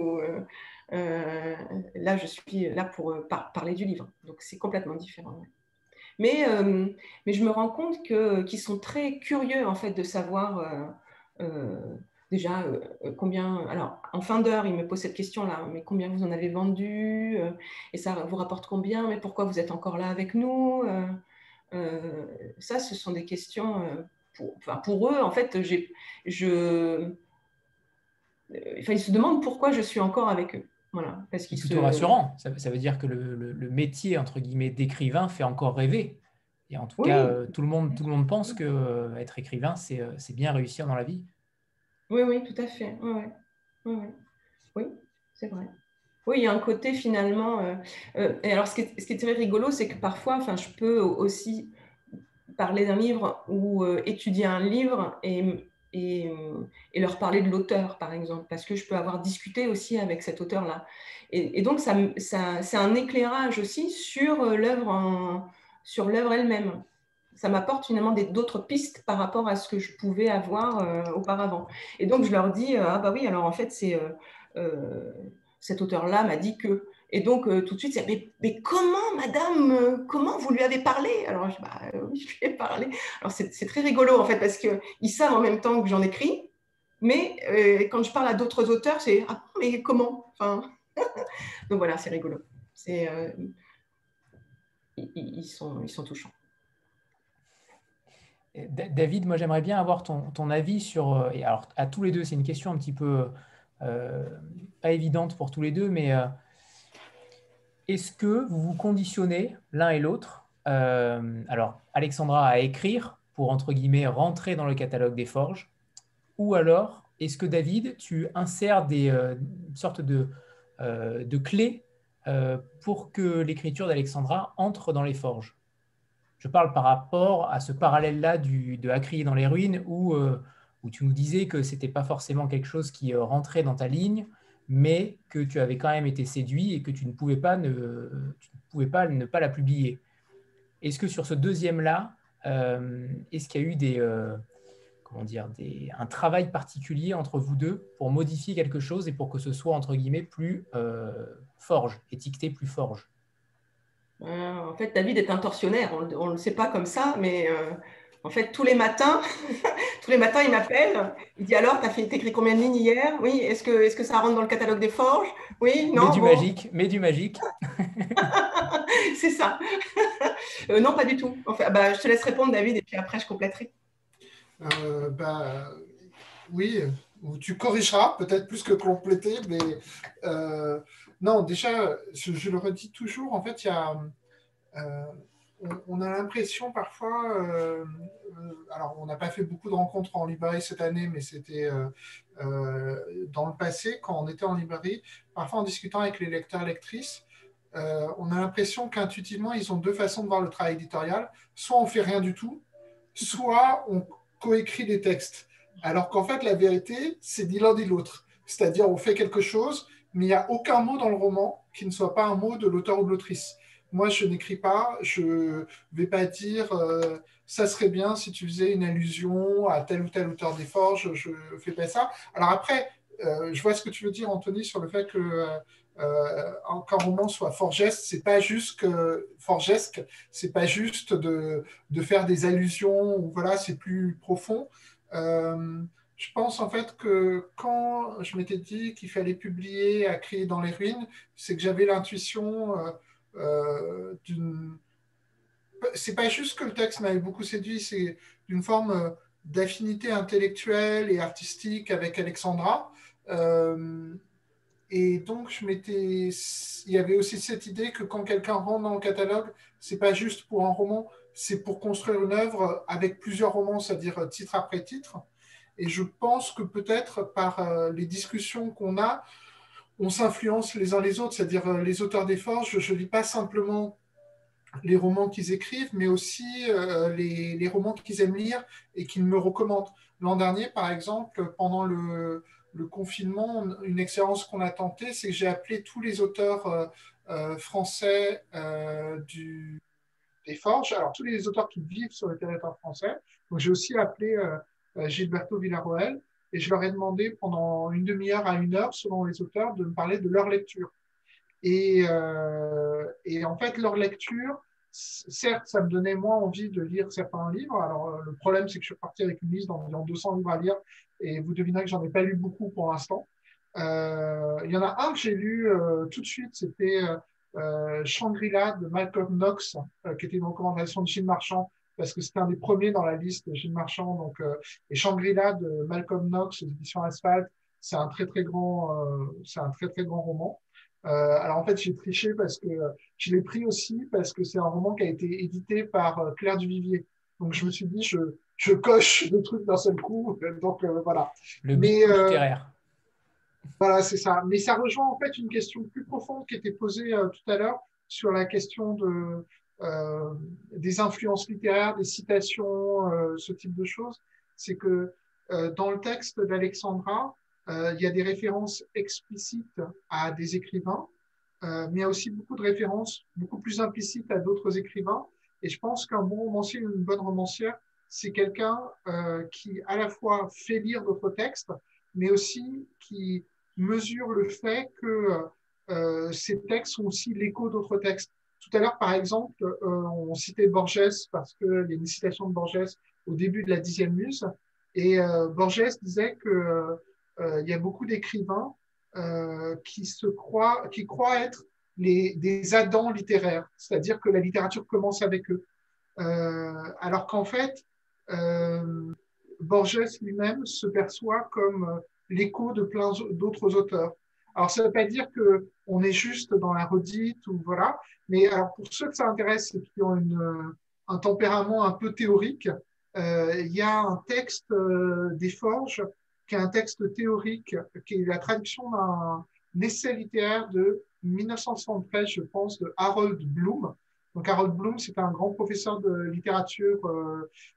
Là, je suis là pour parler du livre. Donc, c'est complètement différent. Mais je me rends compte qu'ils sont très curieux, en fait, de savoir déjà combien... Alors, en fin d'heure, ils me posent cette question-là. Mais combien vous en avez vendu? Et ça vous rapporte combien? Mais pourquoi vous êtes encore là avec nous? Ça, ce sont des questions pour eux. En fait, ils se demandent pourquoi je suis encore avec eux. Voilà, parce c'est plutôt rassurant. Ça veut dire que le métier, entre guillemets, d'écrivain fait encore rêver. Et en tout cas, tout le monde pense que être écrivain, c'est bien réussir dans la vie. Oui, tout à fait. Oui, c'est vrai. Oui, il y a un côté finalement... et alors, ce qui est très rigolo, c'est que parfois, je peux aussi parler d'un livre ou étudier un livre et leur parler de l'auteur, par exemple, parce que je peux avoir discuté aussi avec cet auteur-là. Et donc, c'est un éclairage aussi sur l'œuvre elle-même. Ça m'apporte finalement d'autres pistes par rapport à ce que je pouvais avoir auparavant. Et donc, je leur dis, ah bah oui, alors en fait, cet auteur-là m'a dit que... Et donc, tout de suite, c'est mais comment, madame, comment vous lui avez parlé? Alors, oui, je lui ai parlé. Alors, c'est très rigolo, en fait, parce qu'ils savent en même temps que j'en écris, mais quand je parle à d'autres auteurs, c'est « Ah, mais comment ?» Enfin, donc voilà, c'est rigolo. Ils sont touchants. David, moi, j'aimerais bien avoir ton avis sur... et alors, à tous les deux, c'est une question un petit peu pas évidente pour tous les deux, mais... est-ce que vous vous conditionnez l'un et l'autre, alors Alexandra à écrire pour, entre guillemets, rentrer dans le catalogue des forges, ou alors est-ce que David, tu insères une sorte de clé pour que l'écriture d'Alexandra entre dans les forges? Je parle par rapport à ce parallèle-là de À crier dans les ruines où tu nous disais que ce n'était pas forcément quelque chose qui rentrait dans ta ligne, mais que tu avais quand même été séduit et que tu ne pouvais pas ne pas la publier. Est-ce que sur ce deuxième-là, est-ce qu'il y a eu un travail particulier entre vous deux pour modifier quelque chose et pour que ce soit, entre guillemets, plus forge, étiqueté plus forge? En fait, David est un tortionnaire, on ne le sait pas comme ça, mais en fait, tous les matins, il m'appelle, il dit alors, t'as écrit combien de lignes hier? Oui, est-ce que ça rentre dans le catalogue des forges? Oui, non, mais du magique. C'est ça. Non, pas du tout. Enfin, je te laisse répondre, David, et puis après, je compléterai. Oui, tu corrigeras, peut-être plus que compléter, mais non, déjà, je le redis toujours, en fait, on a l'impression parfois, alors on n'a pas fait beaucoup de rencontres en librairie cette année, mais c'était dans le passé, quand on était en librairie, parfois en discutant avec les lecteurs et lectrices, on a l'impression qu'intuitivement, ils ont deux façons de voir le travail éditorial. Soit on fait rien du tout, soit on coécrit des textes. Alors qu'en fait, la vérité, c'est ni l'un ni l'autre. C'est-à-dire, on fait quelque chose, mais il n'y a aucun mot dans le roman qui ne soit pas un mot de l'auteur ou de l'autrice. moi, je n'écris pas, je ne vais pas dire ça serait bien si tu faisais une allusion à tel ou tel auteur des Forges, je ne fais pas ça. Alors après, je vois ce que tu veux dire, Anthony, sur le fait que qu'un roman soit forgesque, c'est pas juste de faire des allusions, ou voilà, c'est plus profond. Je pense en fait que quand je m'étais dit qu'il fallait publier à Crier dans les ruines, c'est que j'avais l'intuition d'une. C'est pas juste que le texte m'avait beaucoup séduit, c'est d'une forme d'affinité intellectuelle et artistique avec Alexandra. Euh, et donc, il y avait aussi cette idée que quand quelqu'un rentre dans le catalogue, c'est pas juste pour un roman, c'est pour construire une œuvre avec plusieurs romans, c'est-à-dire titre après titre. Et je pense que peut-être par les discussions qu'on a, on s'influence les uns les autres, c'est-à-dire les auteurs des Forges, je ne lis pas simplement les romans qu'ils écrivent, mais aussi les romans qu'ils aiment lire et qu'ils me recommandent. L'an dernier, par exemple, pendant le confinement, une expérience qu'on a tentée, c'est que j'ai appelé tous les auteurs français des Forges, alors tous les auteurs qui vivent sur le territoire français. Donc j'ai aussi appelé Gilberto Villarroel et je leur ai demandé pendant une demi-heure à une heure, selon les auteurs, de me parler de leur lecture. Et en fait, leur lecture, certes, ça me donnait moins envie de lire certains livres. Alors, le problème, c'est que je suis parti avec une liste d'environ 200 livres à lire, et vous devinerez que j'en ai pas lu beaucoup pour l'instant. Il y en a un que j'ai lu tout de suite, c'était Shangri-La de Malcolm Knox, qui était une recommandation de Gilles Marchand, parce que c'était un des premiers dans la liste de Gilles Marchand. Donc, et Shangri-La de Malcolm Knox, aux éditions Asphalt, c'est un très très grand roman. Alors en fait, j'ai triché parce que je l'ai pris aussi parce que c'est un roman qui a été édité par Claire Duvivier. Donc je me suis dit, je coche le truc d'un seul coup. Donc voilà. Le littéraire. Voilà, c'est ça. Mais ça rejoint en fait une question plus profonde qui était posée tout à l'heure sur la question des influences littéraires, des citations, ce type de choses. C'est que dans le texte d'Alexandra, il y a des références explicites à des écrivains, mais il y a aussi beaucoup de références beaucoup plus implicites à d'autres écrivains. Et je pense qu'un bon romancier ou une bonne romancière, c'est quelqu'un qui à la fois fait lire d'autres textes, mais aussi qui mesure le fait que ces textes sont aussi l'écho d'autres textes. Tout à l'heure, par exemple, on citait Borges parce qu'il y a une citation de Borges au début de la 10e muse. Et Borges disait que il y a beaucoup d'écrivains qui croient être des Adams littéraires, c'est-à-dire que la littérature commence avec eux. Alors qu'en fait, Borges lui-même se perçoit comme l'écho de plein d'autres auteurs. Alors, ça ne veut pas dire qu'on est juste dans la redite, ou voilà, mais alors pour ceux que ça intéresse et qui ont un tempérament un peu théorique, il y a un texte des Forges qui est un texte théorique, qui est la traduction d'un essai littéraire de 1973, je pense, de Harold Bloom. Donc Harold Bloom, c'est un grand professeur de littérature,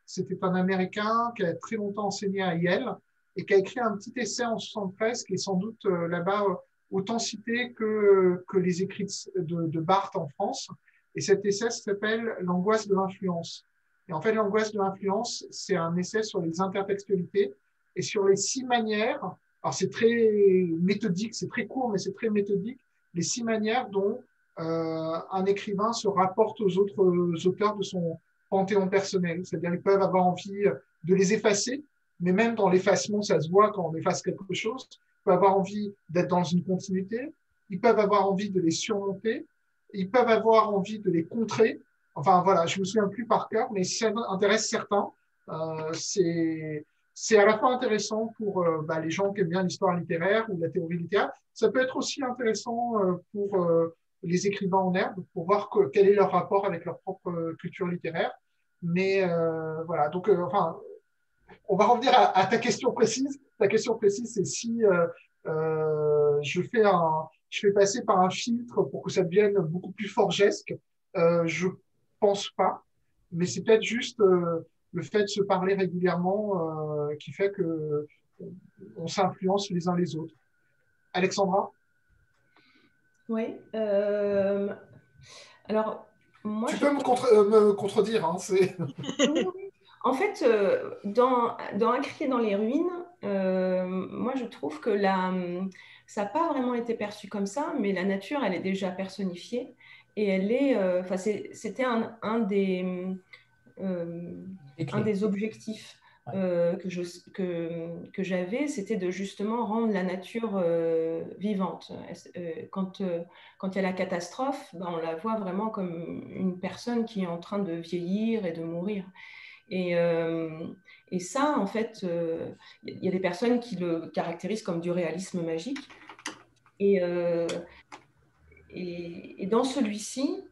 c'était un Américain qui a très longtemps enseigné à Yale et qui a écrit un petit essai en 1973 qui est sans doute là-bas autant cité que les écrits de Barthes en France. Et cet essai s'appelle « L'angoisse de l'influence ». Et en fait, l'angoisse de l'influence, c'est un essai sur les intertextualités et sur les 6 manières, alors c'est très méthodique, c'est très court, mais c'est très méthodique, les 6 manières dont un écrivain se rapporte aux autres auteurs de son panthéon personnel. C'est-à-dire qu'ils peuvent avoir envie de les effacer, mais même dans l'effacement, ça se voit quand on efface quelque chose. Ils peuvent avoir envie d'être dans une continuité, ils peuvent avoir envie de les surmonter, ils peuvent avoir envie de les contrer. Enfin voilà, je ne me souviens plus par cœur, mais si ça intéresse certains, c'est à la fois intéressant pour les gens qui aiment bien l'histoire littéraire ou la théorie littéraire. Ça peut être aussi intéressant pour les écrivains en herbe, pour voir quel est leur rapport avec leur propre culture littéraire. Mais voilà, donc enfin, on va revenir à ta question précise. Ta question précise, c'est si je fais passer par un filtre pour que ça devienne beaucoup plus forgesque. Je pense pas, mais c'est peut-être juste le fait de se parler régulièrement qui fait que on s'influence les uns les autres. Alexandra? Oui. Alors, moi, tu peux me contredire, hein, c'est... En fait, dans Un cri dans les ruines, moi je trouve que ça n'a pas vraiment été perçu comme ça, mais la nature, elle est déjà personnifiée et elle est, c'était un des objectifs que j'avais, c'était de justement rendre la nature vivante. Quand il y a la catastrophe, ben, on la voit vraiment comme une personne qui est en train de vieillir et de mourir. Et ça, en fait, il y a des personnes qui le caractérisent comme du réalisme magique. Et dans celui-ci,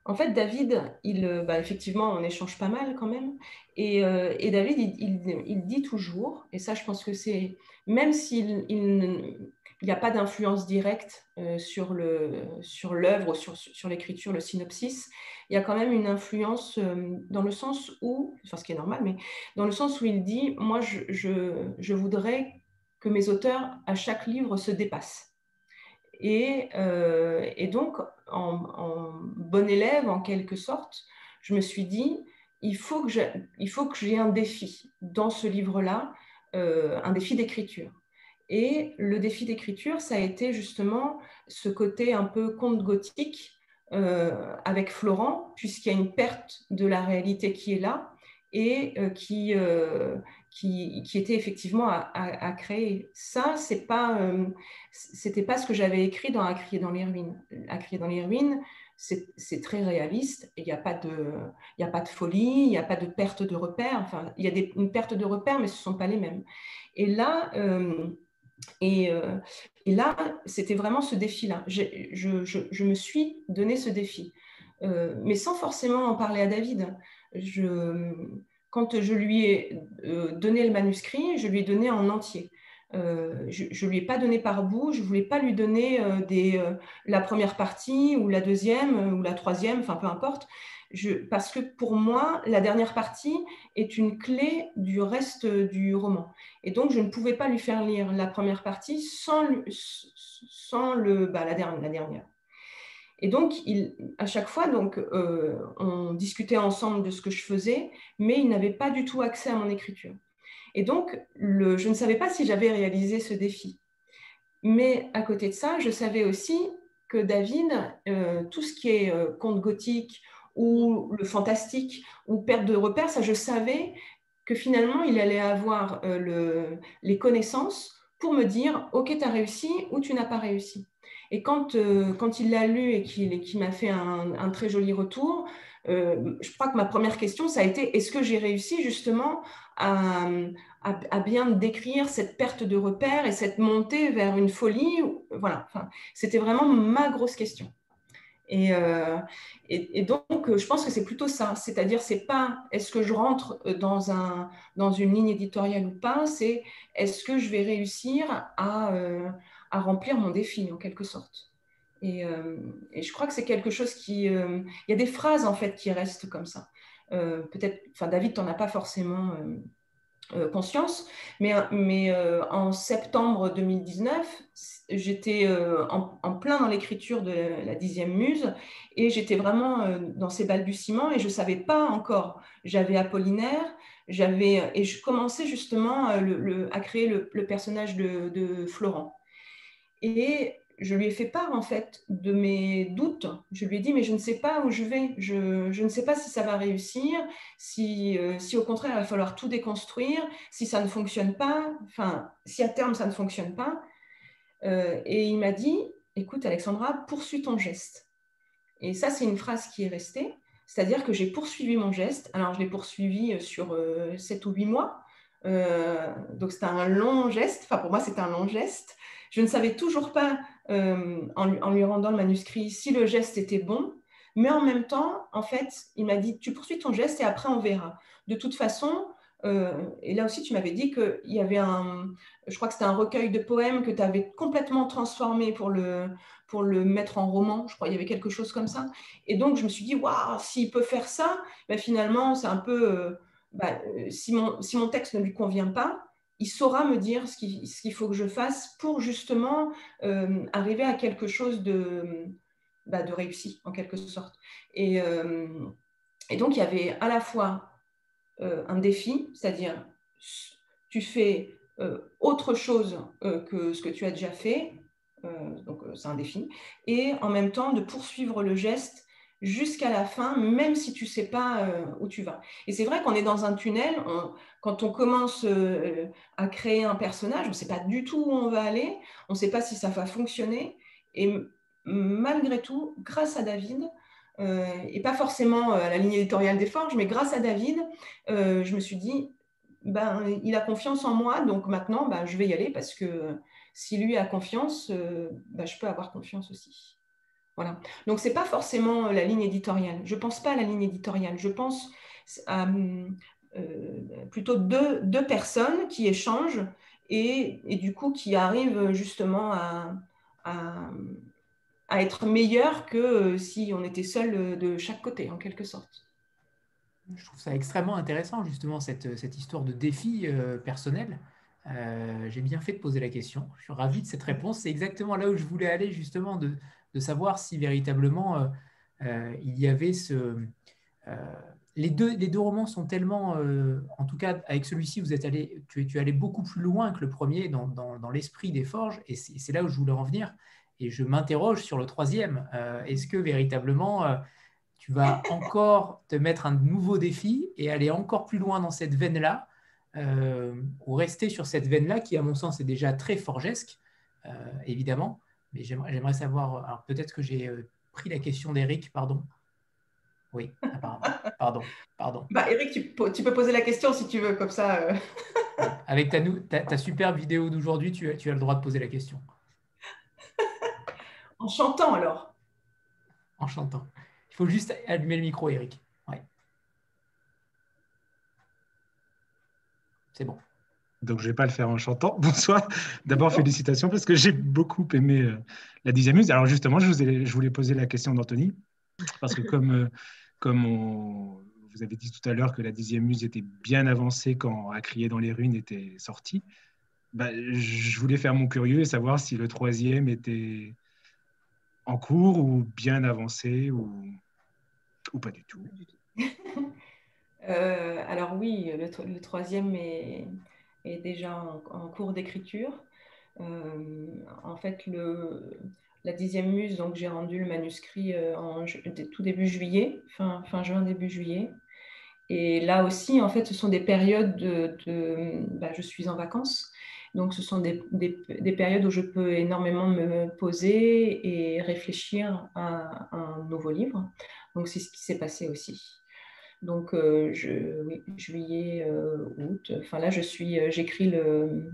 en fait, David, effectivement, on échange pas mal quand même. Et David, il dit toujours, et ça, je pense que c'est, même s'il n'y a pas d'influence directe sur l'œuvre, sur l'écriture, le synopsis, il y a quand même une influence dans le sens où, enfin ce qui est normal, mais dans le sens où il dit, moi, je voudrais que mes auteurs, à chaque livre, se dépassent. Et donc, en bon élève, en quelque sorte, je me suis dit, il faut que j'ai un défi dans ce livre-là, un défi d'écriture. Et le défi d'écriture, ça a été justement ce côté un peu conte gothique avec Florent, puisqu'il y a une perte de la réalité qui est là et qui était effectivement à créer. Ça, c'était pas ce que j'avais écrit dans À crier dans les ruines. À crier dans les ruines, c'est très réaliste. Il n'y a pas de folie, il n'y a pas de perte de repères. Enfin, il y a une perte de repères, mais ce ne sont pas les mêmes. Et là, c'était vraiment ce défi-là. Je me suis donné ce défi, mais sans forcément en parler à David. Quand je lui ai donné le manuscrit, je lui ai donné en entier. Je ne lui ai pas donné par bout, je ne voulais pas lui donner la première partie ou la deuxième ou la troisième, enfin peu importe. Parce que pour moi, la dernière partie est une clé du reste du roman. Et donc, je ne pouvais pas lui faire lire la première partie sans la dernière. Et donc, à chaque fois, on discutait ensemble de ce que je faisais, mais il n'avait pas du tout accès à mon écriture. Et donc, je ne savais pas si j'avais réalisé ce défi. Mais à côté de ça, je savais aussi que David, tout ce qui est conte gothique ou le fantastique ou perte de repères, ça, je savais que finalement, il allait avoir les connaissances pour me dire « Ok, tu as réussi ou tu n'as pas réussi ». Et quand il l'a lu et qu'il m'a fait un très joli retour, je crois que ma première question, ça a été « Est-ce que j'ai réussi justement à bien décrire cette perte de repères et cette montée vers une folie ?» Voilà, enfin, c'était vraiment ma grosse question. Et donc, je pense que c'est plutôt ça. C'est-à-dire, c'est pas est-ce que je rentre dans une ligne éditoriale ou pas, c'est est-ce que je vais réussir à remplir mon défi, en quelque sorte. Et je crois que c'est quelque chose qui... il y a des phrases, en fait, qui restent comme ça. Peut-être, enfin, David, tu n'en as pas forcément... conscience, mais en septembre 2019, j'étais en plein dans l'écriture de la 10e muse et j'étais vraiment dans ces balbutiements et je ne savais pas encore. J'avais Apollinaire, et je commençais justement à créer le personnage de Florent. Et je lui ai fait part en fait de mes doutes. Je lui ai dit mais je ne sais pas où je vais, je ne sais pas si ça va réussir, si au contraire il va falloir tout déconstruire, si ça ne fonctionne pas, enfin si à terme ça ne fonctionne pas. Et il m'a dit écoute Alexandra, poursuis ton geste. Et ça c'est une phrase qui est restée, c'est-à-dire que j'ai poursuivi mon geste. Alors je l'ai poursuivi sur 7 ou 8 mois. Donc c'était un long geste, enfin pour moi c'était un long geste. Je ne savais toujours pas, en lui rendant le manuscrit, si le geste était bon, mais en même temps, en fait, il m'a dit, tu poursuis ton geste et après on verra. De toute façon, et là aussi tu m'avais dit qu'il y avait je crois que c'était un recueil de poèmes que tu avais complètement transformé pour le mettre en roman, je crois, il y avait quelque chose comme ça. Et donc je me suis dit, waouh, s'il peut faire ça, ben, finalement c'est un peu... si mon texte ne lui convient pas, il saura me dire ce qu'il faut que je fasse pour justement arriver à quelque chose de réussi, en quelque sorte. Et donc, il y avait à la fois un défi, c'est-à-dire tu fais autre chose que ce que tu as déjà fait, donc c'est un défi, et en même temps de poursuivre le geste jusqu'à la fin, même si tu ne sais pas où tu vas. Et c'est vrai qu'on est dans un tunnel, quand on commence à créer un personnage, on ne sait pas du tout où on va aller, on ne sait pas si ça va fonctionner, et malgré tout, grâce à David, et pas forcément à la ligne éditoriale des Forges, mais grâce à David, je me suis dit, il a confiance en moi, donc maintenant, je vais y aller parce que si lui a confiance, je peux avoir confiance aussi. Voilà. Donc, ce n'est pas forcément la ligne éditoriale. Je ne pense pas à la ligne éditoriale. Je pense à plutôt deux personnes qui échangent et du coup qui arrivent justement à être meilleures que si on était seul de chaque côté, en quelque sorte. Je trouve ça extrêmement intéressant, justement, cette histoire de défi personnel. J'ai bien fait de poser la question. Je suis ravi de cette réponse. C'est exactement là où je voulais aller, justement, de savoir si véritablement il y avait les deux romans sont tellement, en tout cas avec celui-ci, tu es allé beaucoup plus loin que le premier dans l'esprit des Forges, et c'est là où je voulais en venir. Et je m'interroge sur le troisième. Est-ce que véritablement tu vas encore te mettre un nouveau défi et aller encore plus loin dans cette veine-là, ou rester sur cette veine-là qui, à mon sens, est déjà très forgesque, évidemment. Mais j'aimerais savoir, alors peut-être que j'ai pris la question d'Éric, pardon. Oui, apparemment. Pardon. Éric, tu peux poser la question si tu veux, comme ça. Avec ta superbe vidéo d'aujourd'hui, tu as le droit de poser la question. En chantant, alors. En chantant. Il faut juste allumer le micro, Éric. Ouais. C'est bon. Donc, je ne vais pas le faire en chantant. Bonsoir. D'abord, félicitations parce que j'ai beaucoup aimé la 10e muse. Alors, justement, je voulais poser la question d'Anthony parce que comme vous avez dit tout à l'heure que la 10e muse était bien avancée quand À crier dans les ruines était sorti, je voulais faire mon curieux et savoir si le 3e était en cours ou bien avancé ou pas du tout. Alors oui, le 3e est déjà en cours d'écriture. En fait, la 10e muse, donc j'ai rendu le manuscrit tout début juillet, fin juin, début juillet. Et là aussi, en fait, ce sont des périodes je suis en vacances, donc ce sont des périodes où je peux énormément me poser et réfléchir à un nouveau livre. Donc c'est ce qui s'est passé aussi. Donc, oui, juillet, août. Enfin, là, j'écris le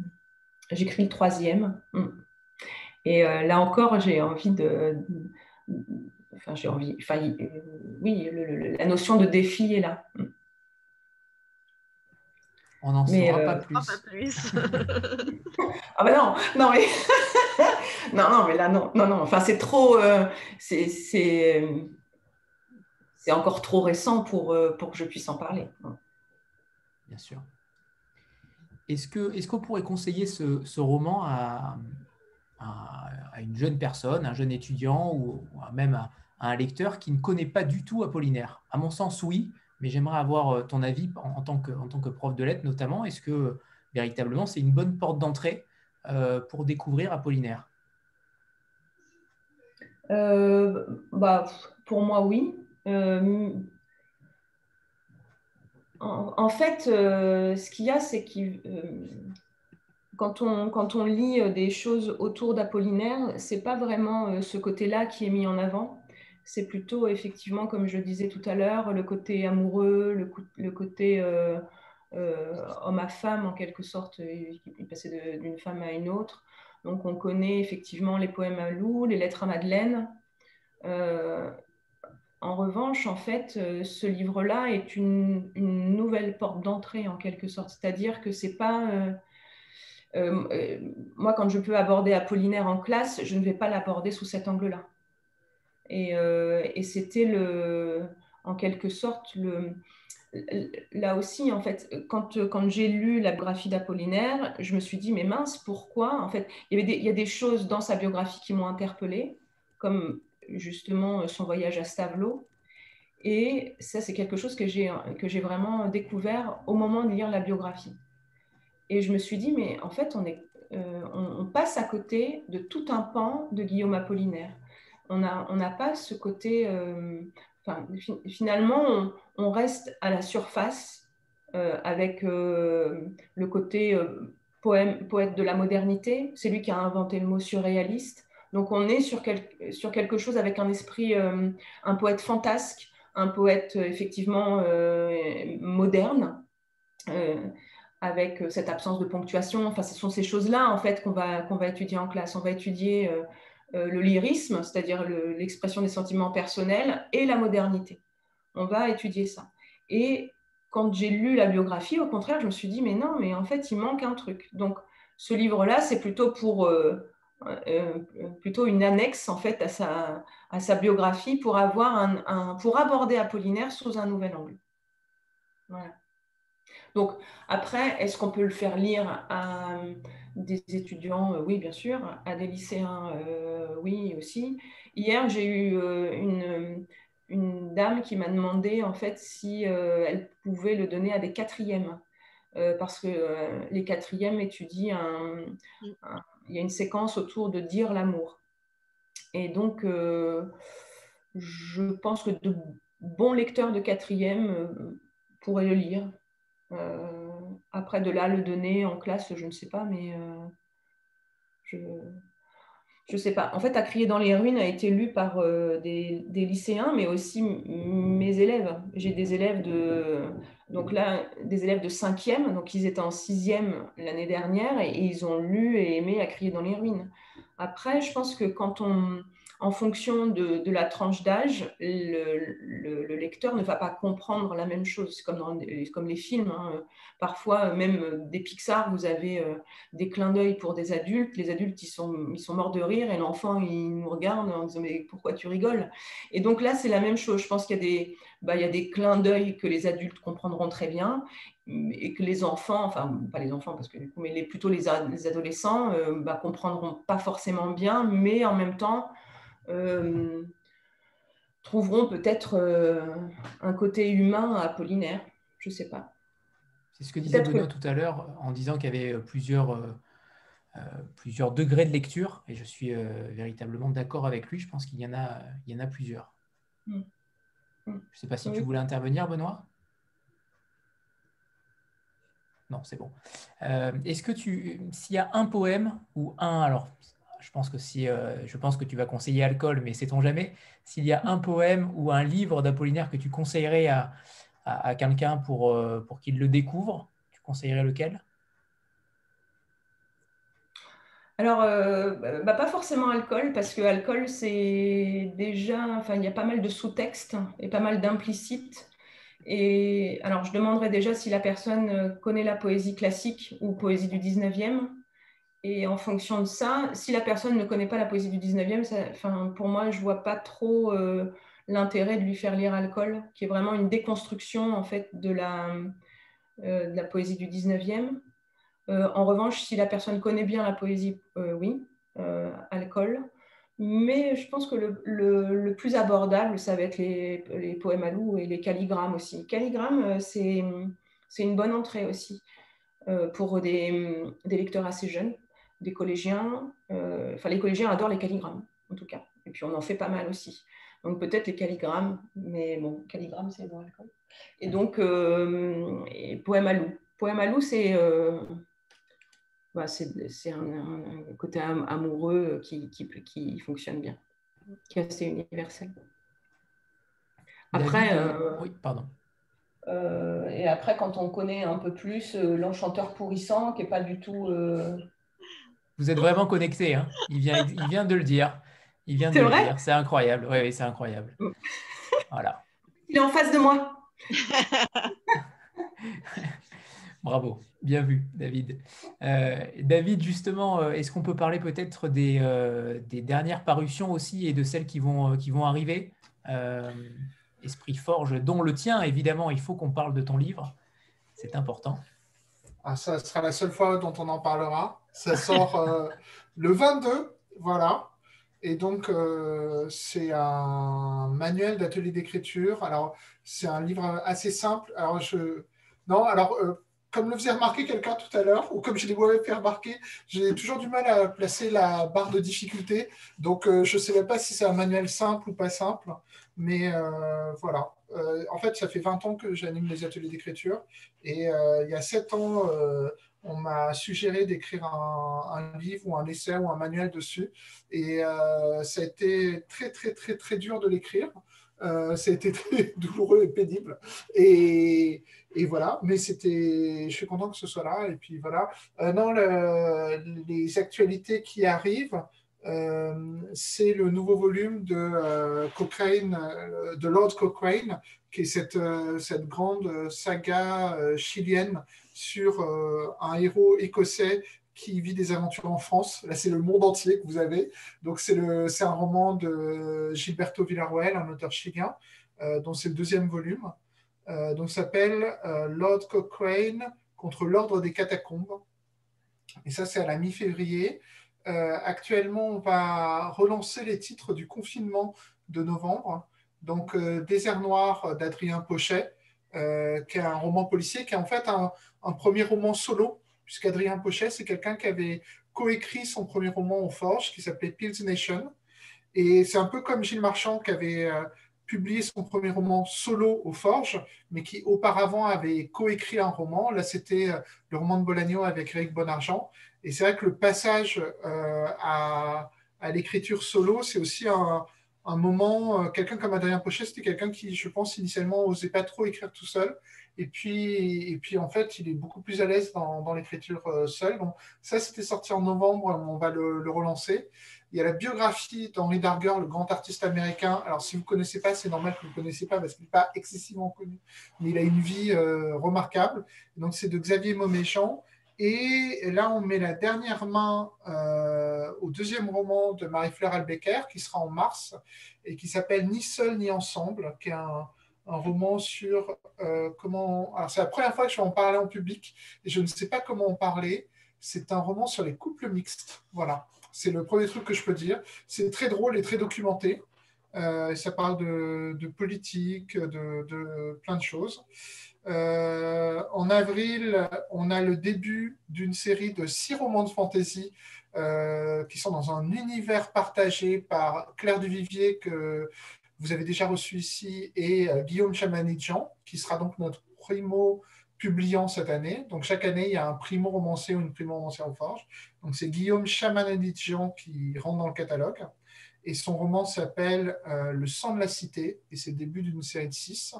3e. Et là encore, j'ai envie oui, la notion de défi est là. On n'en saura pas plus. Ah ben non, mais non, mais là, non. Enfin, c'est trop. C'est encore trop récent pour que je puisse en parler. Bien sûr. Est-ce qu'on pourrait conseiller ce roman à une jeune personne, un jeune étudiant ou même à un lecteur qui ne connaît pas du tout Apollinaire? À mon sens, oui, mais j'aimerais avoir ton avis en tant que prof de lettres notamment. Est-ce que véritablement c'est une bonne porte d'entrée pour découvrir Apollinaire? Pour moi, oui. En fait, ce qu'il y a, c'est que quand on lit des choses autour d'Apollinaire, ce n'est pas vraiment ce côté-là qui est mis en avant. C'est plutôt, effectivement, comme je le disais tout à l'heure, le côté amoureux, le côté homme à femme, en quelque sorte, il passait d'une femme à une autre. Donc, on connaît effectivement les poèmes à Lou, les lettres à Madeleine. En revanche, en fait, ce livre-là est une nouvelle porte d'entrée, en quelque sorte. C'est-à-dire que c'est pas... moi, quand je peux aborder Apollinaire en classe, je ne vais pas l'aborder sous cet angle-là. Et c'était en quelque sorte là aussi, en fait, quand j'ai lu la biographie d'Apollinaire, je me suis dit, mais mince, pourquoi? En fait, il y a des choses dans sa biographie qui m'ont interpellée, comme justement son voyage à Stavelot. Et ça, c'est quelque chose que j'ai vraiment découvert au moment de lire la biographie. Et je me suis dit, mais en fait, on passe à côté de tout un pan de Guillaume Apollinaire. On n'a pas ce côté... finalement, on reste à la surface avec le côté poète de la modernité. C'est lui qui a inventé le mot surréaliste. Donc, on est sur quelque chose avec un esprit, un poète fantasque, un poète effectivement moderne, avec cette absence de ponctuation. Enfin, ce sont ces choses-là en fait qu'on va étudier en classe. On va étudier le lyrisme, c'est-à-dire l'expression des sentiments personnels, et la modernité. On va étudier ça. Et quand j'ai lu la biographie, au contraire, je me suis dit, mais non, mais en fait, il manque un truc. Donc, ce livre-là, c'est plutôt plutôt une annexe en fait à sa biographie pour aborder Apollinaire sous un nouvel angle. Voilà. Donc après, est-ce qu'on peut le faire lire à des étudiants? Oui, bien sûr. À des lycéens? Oui, aussi. Hier, j'ai eu une dame qui m'a demandé en fait si elle pouvait le donner à des quatrièmes. Parce que les quatrièmes étudient il y a une séquence autour de dire l'amour. Et donc, je pense que de bons lecteurs de quatrième pourraient le lire. Après, de là, le donner en classe, je ne sais pas, mais je ne sais pas. En fait, À crier dans les ruines a été lu par des lycéens, mais aussi mes élèves. J'ai des élèves donc là, des élèves de 5e, donc ils étaient en 6e l'année dernière, et ils ont lu et aimé À crier dans les ruines. Après, je pense que en fonction de la tranche d'âge, le lecteur ne va pas comprendre la même chose. C'est comme les films. Hein. Parfois, même des Pixar, vous avez des clins d'œil pour des adultes. Les adultes, ils sont morts de rire, et l'enfant, il nous regarde en disant « mais pourquoi tu rigoles ?» Et donc là, c'est la même chose. Je pense qu'il y a des clins d'œil que les adultes comprendront très bien, et que les enfants, enfin pas les enfants parce que mais plutôt les adolescents comprendront pas forcément bien, mais en même temps trouveront peut-être un côté humain à Apollinaire. Je ne sais pas. C'est ce que disait Benoît tout à l'heure en disant qu'il y avait plusieurs degrés de lecture, et je suis véritablement d'accord avec lui. Je pense qu'il y en a plusieurs. Je ne sais pas si tu voulais intervenir, Benoît? Non, c'est bon. Est-ce que s'il y a un poème ou alors je pense que tu vas conseiller Alcool, mais sait-on jamais, s'il y a un poème ou un livre d'Apollinaire que tu conseillerais à quelqu'un pour qu'il le découvre, tu conseillerais lequel? Alors, pas forcément Alcool, parce que Alcool, c'est déjà, enfin, il y a pas mal de sous-textes et pas mal d'implicites. Et alors, je demanderais déjà si la personne connaît la poésie classique ou poésie du 19e. Et en fonction de ça, si la personne ne connaît pas la poésie du 19e, pour moi, je ne vois pas trop l'intérêt de lui faire lire Alcool, qui est vraiment une déconstruction en fait, de la poésie du 19e. En revanche, si la personne connaît bien la poésie, oui, Alcool. Mais je pense que le plus abordable, ça va être les poèmes à loup et les calligrammes aussi. Calligramme, c'est une bonne entrée aussi pour des lecteurs assez jeunes, des collégiens. Les collégiens adorent les calligrammes, en tout cas. Et puis, on en fait pas mal aussi. Donc, peut-être les calligrammes, mais bon, calligramme, c'est bon, Alcool. Et donc, poème à loup. Poème à loup, c'est un côté amoureux qui fonctionne bien, qui est assez universel. Après, oui, pardon. Et après, quand on connaît un peu plus l'enchanteur pourrissant, qui n'est pas du tout... Vous êtes vraiment connectés, hein. Il vient de le dire. Il vient de le dire. C'est incroyable. Oui, c'est incroyable. Voilà. Il est en face de moi. Bravo, bien vu, David. David, justement, est-ce qu'on peut parler peut-être des dernières parutions aussi et de celles qui vont arriver? Esprit Forge, dont le tien, évidemment, il faut qu'on parle de ton livre. C'est important. Ah, ça sera la seule fois dont on en parlera. Ça sort le 22, voilà. Et donc, c'est un manuel d'atelier d'écriture. Alors, c'est un livre assez simple. Alors, non, alors, comme le faisait remarquer quelqu'un tout à l'heure, ou comme je l'ai moi-même fait remarquer, j'ai toujours du mal à placer la barre de difficulté. Donc, je ne sais même pas si c'est un manuel simple ou pas simple. Mais voilà. En fait, ça fait 20 ans que j'anime les ateliers d'écriture. Et il y a 7 ans, on m'a suggéré d'écrire un livre ou un essai ou un manuel dessus. Et ça a été très, très, très, très dur de l'écrire. Ça a été très douloureux et pénible. Et voilà, mais je suis content que ce soit là. Et puis voilà. Non, les actualités qui arrivent, c'est le nouveau volume de Cochrane, de Lord Cochrane, qui est cette grande saga chilienne sur un héros écossais qui vit des aventures en France. Là, c'est le monde entier que vous avez. Donc, c'est un roman de Gilberto Villarroel, un auteur chilien, dont c'est le 2e volume. Donc, ça s'appelle Lord Cochrane contre l'ordre des catacombes. Et ça, c'est à la mi-février. Actuellement, on va relancer les titres du confinement de novembre. Donc, Désert noir d'Adrien Pochet, qui est un roman policier, qui est en fait un premier roman solo, puisqu'Adrien Pochet, c'est quelqu'un qui avait coécrit son premier roman aux Forges, qui s'appelait Pills Nation. Et c'est un peu comme Gilles Marchand, qui avait publié son premier roman solo aux Forges, mais qui auparavant avait coécrit un roman. Là, c'était le roman de Bolagno avec Éric Bonargent. Et c'est vrai que le passage à l'écriture solo, c'est aussi un moment, quelqu'un comme Adrien Pochet, c'était quelqu'un qui, je pense, initialement, n'osait pas trop écrire tout seul. Et puis, en fait, il est beaucoup plus à l'aise dans l'écriture seule. Donc, ça, c'était sorti en novembre, on va le relancer. Il y a la biographie d'Henry Darger, le grand artiste américain. Alors, si vous ne connaissez pas, c'est normal que vous ne le connaissiez pas parce qu'il n'est pas excessivement connu, mais il a une vie remarquable. Donc, c'est de Xavier Mauméjean. Et là, on met la dernière main au 2e roman de Marie-Fleur Albecker, qui sera en mars, et qui s'appelle Ni seul ni ensemble, qui est un roman sur comment... Alors, c'est la première fois que je vais en parler en public, et je ne sais pas comment en parler. C'est un roman sur les couples mixtes. Voilà, c'est le premier truc que je peux dire. C'est très drôle et très documenté. Ça parle de politique, de plein de choses. En avril, on a le début d'une série de 6 romans de fantasy qui sont dans un univers partagé par Claire Duvivier, que vous avez déjà reçu ici, et Guillaume Chamanidjian, qui sera donc notre primo publiant cette année. Donc chaque année, il y a un primo romancier ou une primo romancière aux Forges. Donc c'est Guillaume Chamanidjian qui rentre dans le catalogue. Et son roman s'appelle Le sang de la cité, et c'est le début d'une série de 6.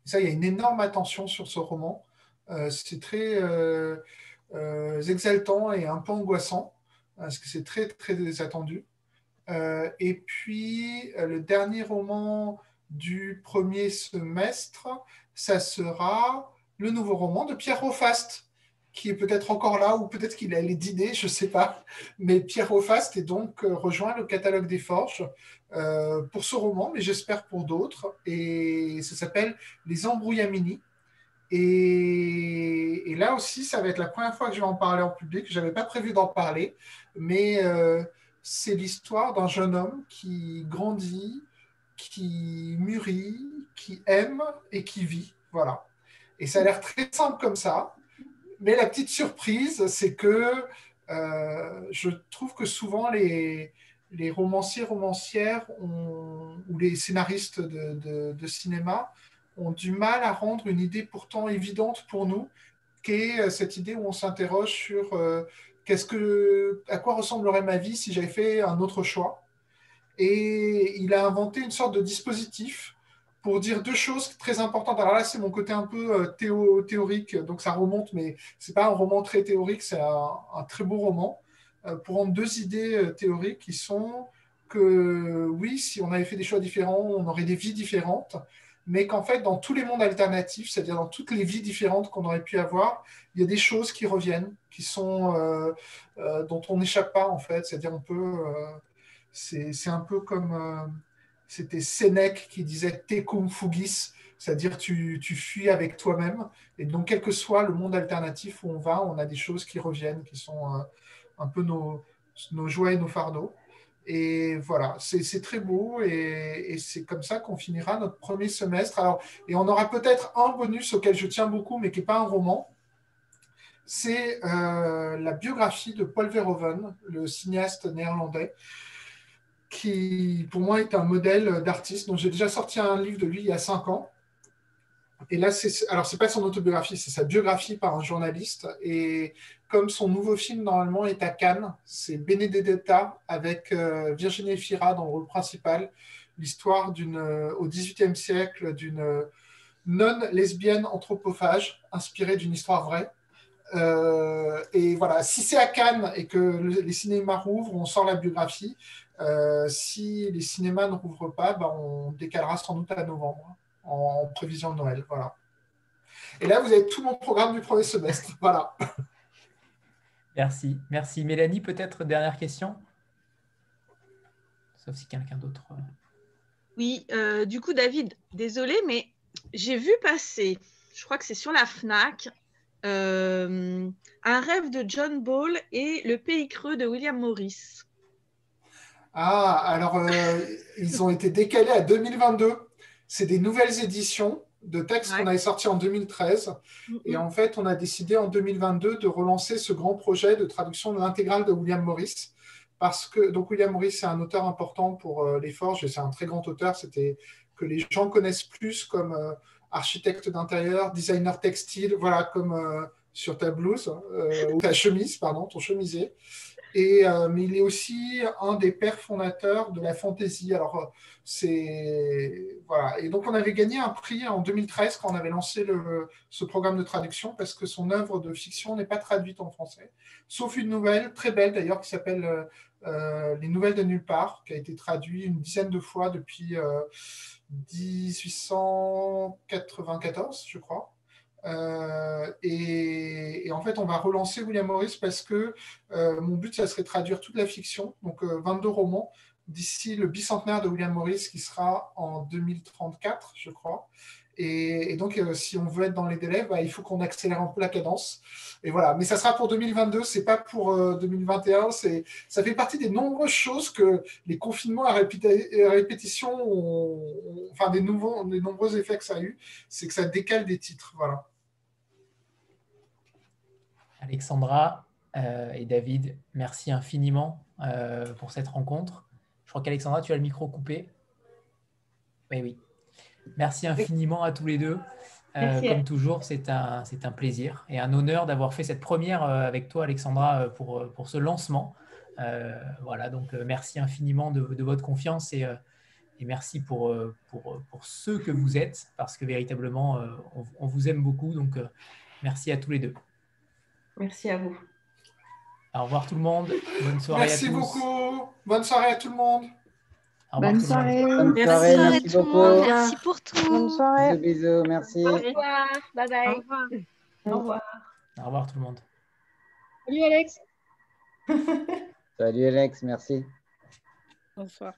Ça, il y a une énorme attention sur ce roman. C'est très exaltant et un peu angoissant, parce que c'est très, très attendu. Et puis, le dernier roman du premier semestre, ça sera le nouveau roman de Pierre Rofast, qui est peut-être encore là, ou peut-être qu'il a les d'idées, je ne sais pas. Mais Pierre Rofast est donc rejoint le catalogue des Forges pour ce roman, mais j'espère pour d'autres. Et ça s'appelle Les Embrouillamini. Et là aussi, ça va être la première fois que je vais en parler en public. Je n'avais pas prévu d'en parler, mais c'est l'histoire d'un jeune homme qui grandit, qui mûrit, qui aime et qui vit. Voilà. Et ça a l'air très simple comme ça. Mais la petite surprise, c'est que je trouve que souvent les romanciers, romancières ou les scénaristes de cinéma ont du mal à rendre une idée pourtant évidente pour nous, qui est cette idée où on s'interroge sur à quoi ressemblerait ma vie si j'avais fait un autre choix. Et il a inventé une sorte de dispositif pour dire 2 choses très importantes. Alors là, c'est mon côté un peu théorique, donc ça remonte, mais ce n'est pas un roman très théorique, c'est un très beau roman, pour rendre 2 idées théoriques qui sont que, oui, si on avait fait des choix différents, on aurait des vies différentes, mais qu'en fait, dans tous les mondes alternatifs, c'est-à-dire dans toutes les vies différentes qu'on aurait pu avoir, il y a des choses qui reviennent, qui sont, dont on n'échappe pas, en fait. C'est-à-dire, on peut... c'est un peu comme... c'était Sénèque qui disait « tecum fugis », c'est-à-dire tu fuis avec toi-même. Et donc, quel que soit le monde alternatif où on va, on a des choses qui reviennent, qui sont un peu nos joies et nos fardeaux. Et voilà, c'est très beau et c'est comme ça qu'on finira notre premier semestre. Alors, et on aura peut-être un bonus auquel je tiens beaucoup, mais qui n'est pas un roman. C'est la biographie de Paul Verhoeven, le cinéaste néerlandais, qui pour moi est un modèle d'artiste. Donc j'ai déjà sorti un livre de lui il y a 5 ans. Et là, c'est pas son autobiographie, c'est sa biographie par un journaliste. Et comme son nouveau film, normalement, est à Cannes, c'est Benedetta avec Virginie Efira dans le rôle principal, l'histoire au XVIIIe siècle d'une nonne lesbienne anthropophage, inspirée d'une histoire vraie. Et voilà, si c'est à Cannes et que les cinémas rouvrent, on sort la biographie. Si les cinémas ne rouvrent pas, on décalera sans doute à novembre, en prévision de Noël. Voilà. Et là, vous avez tout mon programme du premier semestre. Voilà. Merci. Merci. Mélanie, peut-être dernière question? Sauf si quelqu'un d'autre... Oui, du coup, David, désolé, mais j'ai vu passer, je crois que c'est sur la FNAC, Un rêve de John Ball et Le Pays creux de William Morris. Ah, alors, ils ont été décalés à 2022. C'est des nouvelles éditions de textes qu'on avait sortis en 2013. Et en fait, on a décidé en 2022 de relancer ce grand projet de traduction de l'intégrale de William Morris. Parce que, donc, William Morris, c'est un auteur important pour les forges, et c'est un très grand auteur. C'était que les gens connaissent plus comme architecte d'intérieur, designer textile, voilà, comme sur ta blouse, ou ta chemise, pardon, ton chemisier. Mais il est aussi un des pères fondateurs de la fantaisie. Alors, voilà. Et donc, on avait gagné un prix en 2013 quand on avait lancé ce programme de traduction parce que son œuvre de fiction n'est pas traduite en français, sauf une nouvelle très belle d'ailleurs qui s'appelle Les Nouvelles de nulle part, qui a été traduite une dizaine de fois depuis 1894, je crois. Et en fait, on va relancer William Morris parce que mon but, ça serait de traduire toute la fiction, donc 22 romans, d'ici le bicentenaire de William Morris qui sera en 2034, je crois. Et donc, si on veut être dans les délais, il faut qu'on accélère un peu la cadence. Et voilà. Mais ça sera pour 2022, c'est pas pour 2021. Ça fait partie des nombreuses choses que les confinements à répétition, enfin des nombreux effets que ça a eu, c'est que ça décale des titres. Voilà. Alexandra et David, merci infiniment pour cette rencontre. Je crois qu'Alexandra, tu as le micro coupé. Oui. Merci infiniment à tous les deux. Comme toujours, c'est un plaisir et un honneur d'avoir fait cette première avec toi, Alexandra, pour ce lancement. Voilà, donc merci infiniment de votre confiance et merci pour ceux que vous êtes, parce que véritablement, on vous aime beaucoup. Donc, merci à tous les deux. Merci à vous. Au revoir tout le monde. Bonne soirée merci à tous. Merci beaucoup. Bonne soirée à tout le monde. Bonne soirée. Merci beaucoup. Merci pour tout. Bonne soirée. Bisous, merci. Au revoir. Bye bye. Au revoir. Au revoir. Au revoir tout le monde. Salut Alex. Salut Alex, merci. Bonsoir.